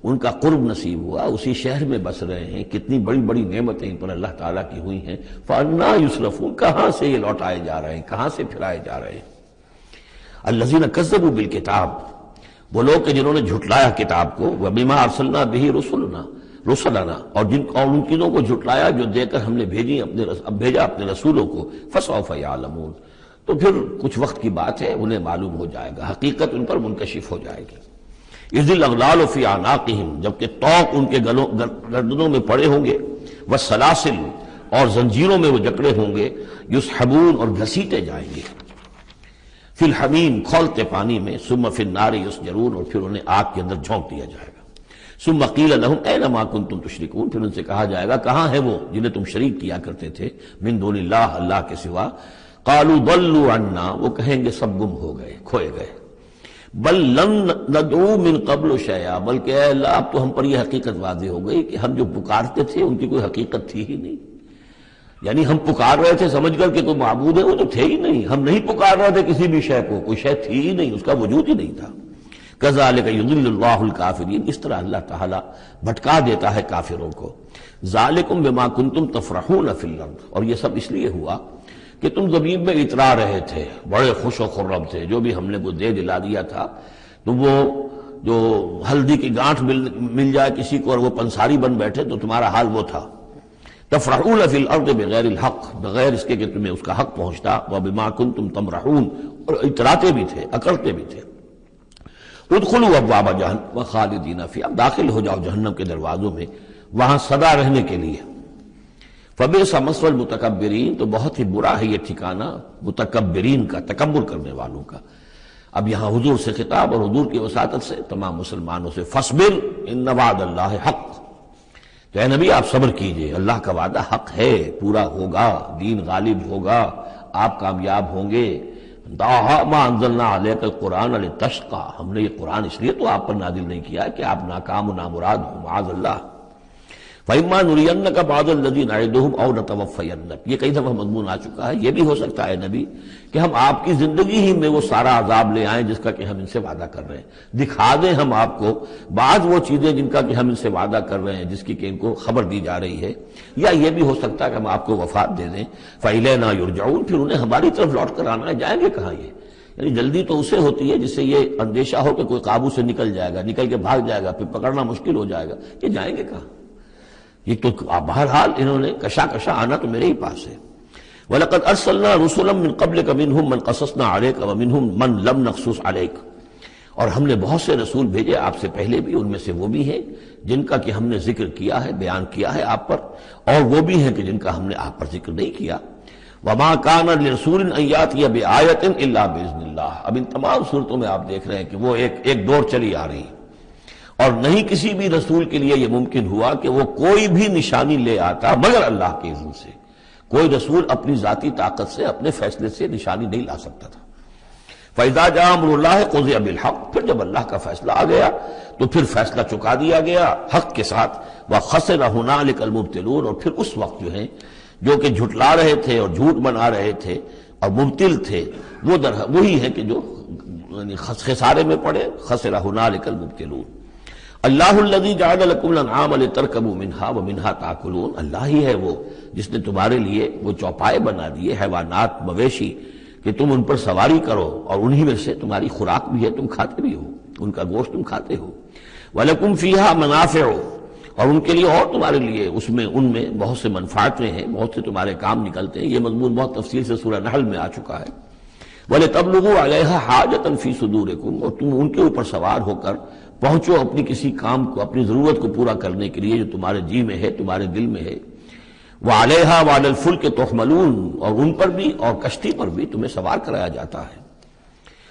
ان کا قرب نصیب ہوا، اسی شہر میں بس رہے ہیں، کتنی بڑی بڑی نعمتیں ان پر اللہ تعالیٰ کی ہوئی ہیں۔ فَأَنَّىٰ يُصْرَفُونَ، کہاں سے یہ لوٹائے جا رہے ہیں، کہاں سے پھرائے جا رہے ہیں۔ الَّذِينَ كَذَّبُوا بِالْكِتَابِ، وہ لوگ کہ جنہوں نے جھٹلایا کتاب کو، وَبِمَا أَرْسَلْنَا بِهِ رُسُلَنَا، اور ان چیزوں کو جھٹلایا جو دے کر ہم نے بھیجا اپنے رسولوں کو، فَسَوْفَ يَعْلَمُونَ، تو پھر کچھ وقت کی بات ہے، انہیں معلوم ہو جائے گا، حقیقت ان پر منکشف ہو جائے گی۔ اِذِ الْأَغْلَالُ فِي أَعْنَاقِهِمْ، جبکہ طوق ان کے گردنوں میں پڑے ہوں گے، وَالسَّلَاسِلُ، اور زنجیروں میں وہ جکڑے ہوں گے، يُسْحَبُونَ، اور گھسیٹے جائیں گے، فِي الْحَمِيمِ، کھولتے پانی میں، ثُمَّ فِي النَّارِ يُسْجَرُونَ، اور پھر انہیں آگ کے اندر جھونک دیا جائے گا۔ ثُمَّ قِيلَ لَهُمْ أَيْنَ مَا كُنتُمْ تُشْرِكُونَ، پھر ان سے کہا جائے گا کہاں ہے وہ جنہیں تم شریک کیا کرتے تھے، من دون اللہ، اللہ کے سوا۔ قَالُوا ضَلُّوا عَنَّا، وہ کہیں گے سب گم ہو گئے، کھوئے گئے۔ بل لم ندعو من قبل شیئا، بلکہ اے اللہ اب تو ہم پر یہ حقیقت واضح ہو گئی کہ ہم جو پکارتے تھے ان کی کوئی حقیقت تھی ہی نہیں، یعنی ہم پکار رہے تھے سمجھ کر کہ کوئی معبود ہے، وہ تو تھے ہی نہیں، ہم نہیں پکار رہے تھے کسی بھی شے کو، کوئی شے تھی ہی نہیں، اس کا وجود ہی نہیں تھا۔ کذالک یضل اللہ الکافرین، اس طرح اللہ تعالیٰ بھٹکا دیتا ہے کافروں کو۔ ذالکم بما کنتم تفرحون فی الارض، اور یہ سب اس لیے ہوا کہ تم زمین میں اترا رہے تھے، بڑے خوش و خرم تھے، جو بھی ہم نے کو دے دلا دیا تھا، تو وہ جو ہلدی کی گانٹھ مل جائے کسی کو اور وہ پنساری بن بیٹھے تو تمہارا حال وہ تھا۔ تفرحون فی الارض بغیر الحق، بغیر اس کے کہ تمہیں اس کا حق پہنچتا، وبما کنتم تمرحون، اور اتراتے بھی تھے، اکڑتے بھی تھے۔ ادخلوا ابواب جہنم خالدین فیہا، اب داخل ہو جاؤ جہنم کے دروازوں میں، وہاں سدا رہنے کے لیے۔ فبئس مثوى المتکبرین، تو بہت ہی برا ہے یہ ٹھکانہ متکبرین کا، تکبر کرنے والوں کا۔ اب یہاں حضور سے خطاب اور حضور کی وساطت سے تمام مسلمانوں سے، فاصبر ان وعد اللہ حق، تو اے نبی آپ صبر کیجئے، اللہ کا وعدہ حق ہے، پورا ہوگا، دین غالب ہوگا، آپ کامیاب ہوں گے۔ ما انزلنا علیک القرآن لتشقى، ہم نے یہ قرآن اس لیے تو آپ پر نازل نہیں کیا کہ آپ ناکام و نامراد ہوں، معاذ اللہ۔ فَإِمَّا نُرِيَنَّكَ بَعْضَ الَّذِي نَعِدُهُمْ أَوْ نَتَوَفَّيَنَّكَ، یہ کئی دفعہ مضمون آ چکا ہے، یہ بھی ہو سکتا ہے نبی کہ ہم آپ کی زندگی ہی میں وہ سارا عذاب لے آئیں جس کا کہ ہم ان سے وعدہ کر رہے ہیں، دکھا دیں ہم آپ کو بعض وہ چیزیں جن کا کہ ہم ان سے وعدہ کر رہے ہیں، جس کی کہ ان کو خبر دی جا رہی ہے، یا یہ بھی ہو سکتا ہے کہ ہم آپ کو وفات دے دیں۔ فَإِلَيْنَا يُرْجَعُونَ، پھر انہیں ہماری طرف لوٹ کر آنا ہے، جائیں گے کہاں یہ؟ یعنی جلدی تو اسے ہوتی ہے جس سے یہ اندیشہ ہو کہ کوئی قابو سے نکل جائے گا، نکل کے بھاگ جائے گا، پھر پکڑنا مشکل ہو جائے گا، یہ جائیں گے کہاں؟ یہ تو بہرحال انہوں نے کشا آنا تو میرے ہی پاس ہے۔ وَلَقَدْ أَرْسَلْنَا رُسُلًا مِّن قَبْلِكَ مِنْهُمْ مَنْ قَصَصْنَا عَلَيْكَ وَمِنْهُمْ مَنْ لَمْ نَقْصُصْ عَلَيْكَ، اور ہم نے بہت سے رسول بھیجے آپ سے پہلے بھی، ان میں سے وہ بھی ہیں جن کا کہ ہم نے ذکر کیا ہے، بیان کیا ہے آپ پر، اور وہ بھی ہیں کہ جن کا ہم نے آپ پر ذکر نہیں کیا۔ وَمَا كَانَ لِرَسُولٍ أَن يَأْتِيَ بِآيَةٍ إِلَّا بِإِذْنِ اللَّهِ۔ اب ان تمام صورتوں میں آپ دیکھ رہے ہیں کہ وہ ایک دور چلی آ رہی ہے، اور نہیں کسی بھی رسول کے لیے یہ ممکن ہوا کہ وہ کوئی بھی نشانی لے آتا مگر اللہ کے اذن سے۔ کوئی رسول اپنی ذاتی طاقت سے، اپنے فیصلے سے نشانی نہیں لا سکتا تھا۔ فَإِذَا جَاءَ أَمْرُ اللَّهِ قُضِيَ بِالْحَقِّ، پھر جب اللہ کا فیصلہ آ گیا تو پھر فیصلہ چکا دیا گیا حق کے ساتھ۔ وَخَسِرَ هُنَالِكَ الْمُبْطِلُونَ، اور پھر اس وقت جو کہ جھٹلا رہے تھے اور جھوٹ بنا رہے تھے اور مبتل تھے، وہ وہی ہے کہ جو خسارے میں پڑے۔ خَسِرَ هُنَالِكَ الْمُبْطِلُونَ۔ اللہ الذی جعل لکم الانعام لترکبوا منها ومنها تاکلون، اللہ ہی ہے وہ جس نے تمہارے لیے وہ چوپائے بنا دیے، حیوانات، مویشی، کہ تم ان پر سواری کرو، اور انہی میں سے تمہاری خوراک بھی ہے، تم کھاتے بھی ہو، ان کا گوشت تم کھاتے ہو۔ وَلَكُمْ فِيهَا مَنَافِعُ، اور ان کے لیے اور تمہارے لیے ان میں بہت سے منفعتیں ہیں، بہت سے تمہارے کام نکلتے ہیں۔ یہ مضمون بہت تفصیل سے سورہ نحل میں آ چکا ہے۔ وَلِتَبْلُغُوا عَلَيْهَا حَاجَةً فِي صُدُورِكُمْ، اور تم ان کے اوپر سوار ہو کر پہنچو اپنی کسی کام کو، اپنی ضرورت کو پورا کرنے کے لیے جو تمہارے جی میں ہے، تمہارے دل میں ہے۔ وَعَلَيْهَا وَعَلَى الْفُلْكِ تُحْمَلُونَ، اور ان پر بھی اور کشتی پر بھی تمہیں سوار کرایا جاتا ہے۔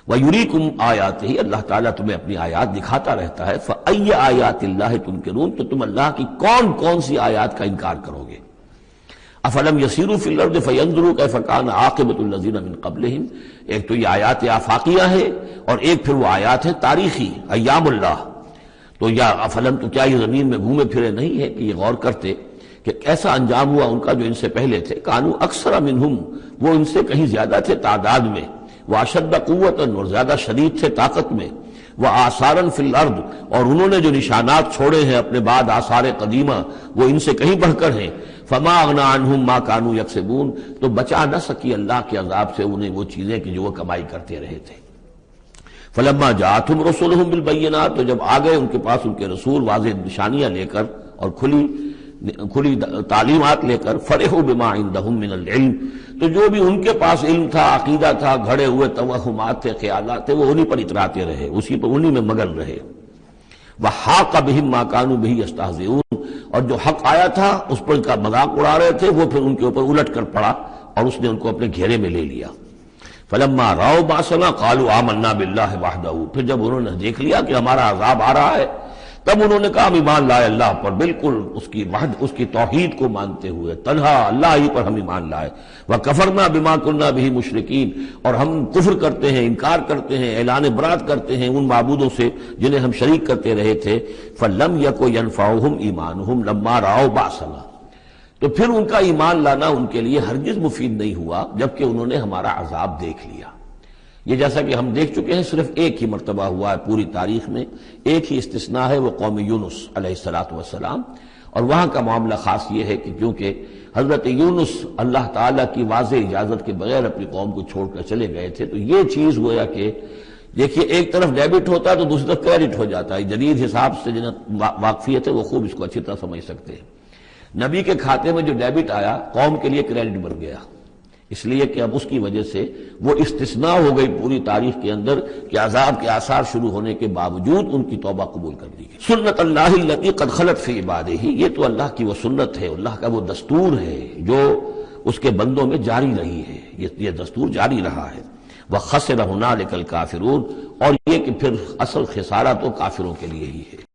وَيُرِيكُمْ آيَاتِهِ، اللہ تعالیٰ تمہیں اپنی آیات دکھاتا رہتا ہے۔ فَأَيَّ آيَاتِ اللَّهِ تُنْكِرُونَ، تو تم اللہ کی کون کون سی آیات کا انکار کرو گے؟ افلم یسیروا فی الارض فینظروا کیف کان عاقبۃ الذین من قبلہم، ایک تو یہ آیات آفاقیہ ہے، اور ایک پھر وہ آیات ہے تاریخی، ایام اللہ۔ تو یا افلم، تو کیا یہ زمین میں گھومے پھرے نہیں ہے کہ یہ غور کرتے کہ کیسا انجام ہوا ان کا جو ان سے پہلے تھے؟ کانوا اکثر منہم، وہ ان سے کہیں زیادہ تھے تعداد میں، واشد قوۃ، اور زیادہ شدید تھے طاقت میں، وآثارا فی الارض، اور انہوں نے جو نشانات چھوڑے ہیں اپنے بعد آثار قدیمہ، وہ ان سے کہیں بڑھ کر ہیں۔ فما اغنی عنہم ما کانوا یکسبون، تو بچا نہ سکی اللہ کے عذاب سے انہیں وہ چیزیں کہ جو وہ کمائی کرتے رہے تھے۔ فلما جاءتهم رسلهم بالبینات، تو جب آ گئے ان کے پاس ان کے رسول واضح نشانیاں لے کر اور کھلی تعلیمات لے کر، فرحوا بما عندهم من العلم، تو جو بھی ان کے پاس علم تھا، عقیدہ تھا، گھڑے ہوئے توہمات تھے، خیالات تھے، وہ انہی پر اتراتے رہے، اسی پر انہی میں مگن رہے۔ وحاق بهم ما كانوا به يستهزئون، اور جو حق آیا تھا اس پر ان کا مذاق اڑا رہے تھے، وہ پھر ان کے اوپر الٹ کر پڑا اور اس نے ان کو اپنے گھیرے میں لے لیا۔ فلما رأوا بأسنا قالوا آمنا بالله وحده، پھر جب انہوں نے دیکھ لیا کہ ہمارا عذاب آ رہا ہے، تب انہوں نے کہا ہم ایمان لائے اللہ پر، بالکل اس کی وحد، اس کی توحید کو مانتے ہوئے، تنہا اللہ ہی پر ہم ایمان لائے۔ وَكَفَرْنَا بِمَا كُنَّا بِهِ مُشْرِكِينَ، اور ہم کفر کرتے ہیں، انکار کرتے ہیں، اعلان برات کرتے ہیں ان معبودوں سے جنہیں ہم شریک کرتے رہے تھے۔ فَلَمْ يَكُ يَنْفَعُهُمْ إِيمَانُهُمْ لَمَّا رَأَوْا بَأْسَنَا، تو پھر ان کا ایمان لانا ان کے لیے ہرگز مفید نہیں ہوا جبکہ انہوں نے ہمارا عذاب دیکھ لیا۔ یہ جیسا کہ ہم دیکھ چکے ہیں صرف ایک ہی مرتبہ ہوا ہے پوری تاریخ میں، ایک ہی استثناء ہے، وہ قوم یونس علیہ السلام، اور وہاں کا معاملہ خاص یہ ہے کہ کیونکہ حضرت یونس اللہ تعالیٰ کی واضح اجازت کے بغیر اپنی قوم کو چھوڑ کر چلے گئے تھے، تو یہ چیز گویا کہ دیکھیے ایک طرف ڈیبٹ ہوتا ہے تو دوسری طرف کریڈٹ ہو جاتا ہے۔ جدید حساب سے جنہیں واقفیت ہے وہ خوب اس کو اچھی طرح سمجھ سکتے ہیں۔ نبی کے کھاتے میں جو ڈیبٹ آیا قوم کے لیے کریڈٹ بن گیا، اس لیے کہ اب اس کی وجہ سے وہ استثناء ہو گئی پوری تاریخ کے اندر کہ عذاب کے آثار شروع ہونے کے باوجود ان کی توبہ قبول کر دی گئی۔ سنت اللہ التی قد خلت فی عبادہ، یہ تو اللہ کی وہ سنت ہے، اللہ کا وہ دستور ہے جو اس کے بندوں میں جاری رہی ہے، یہ دستور جاری رہا ہے۔ وخسر ہنالک الکافرون، اور یہ کہ پھر اصل خسارہ تو کافروں کے لیے ہی ہے۔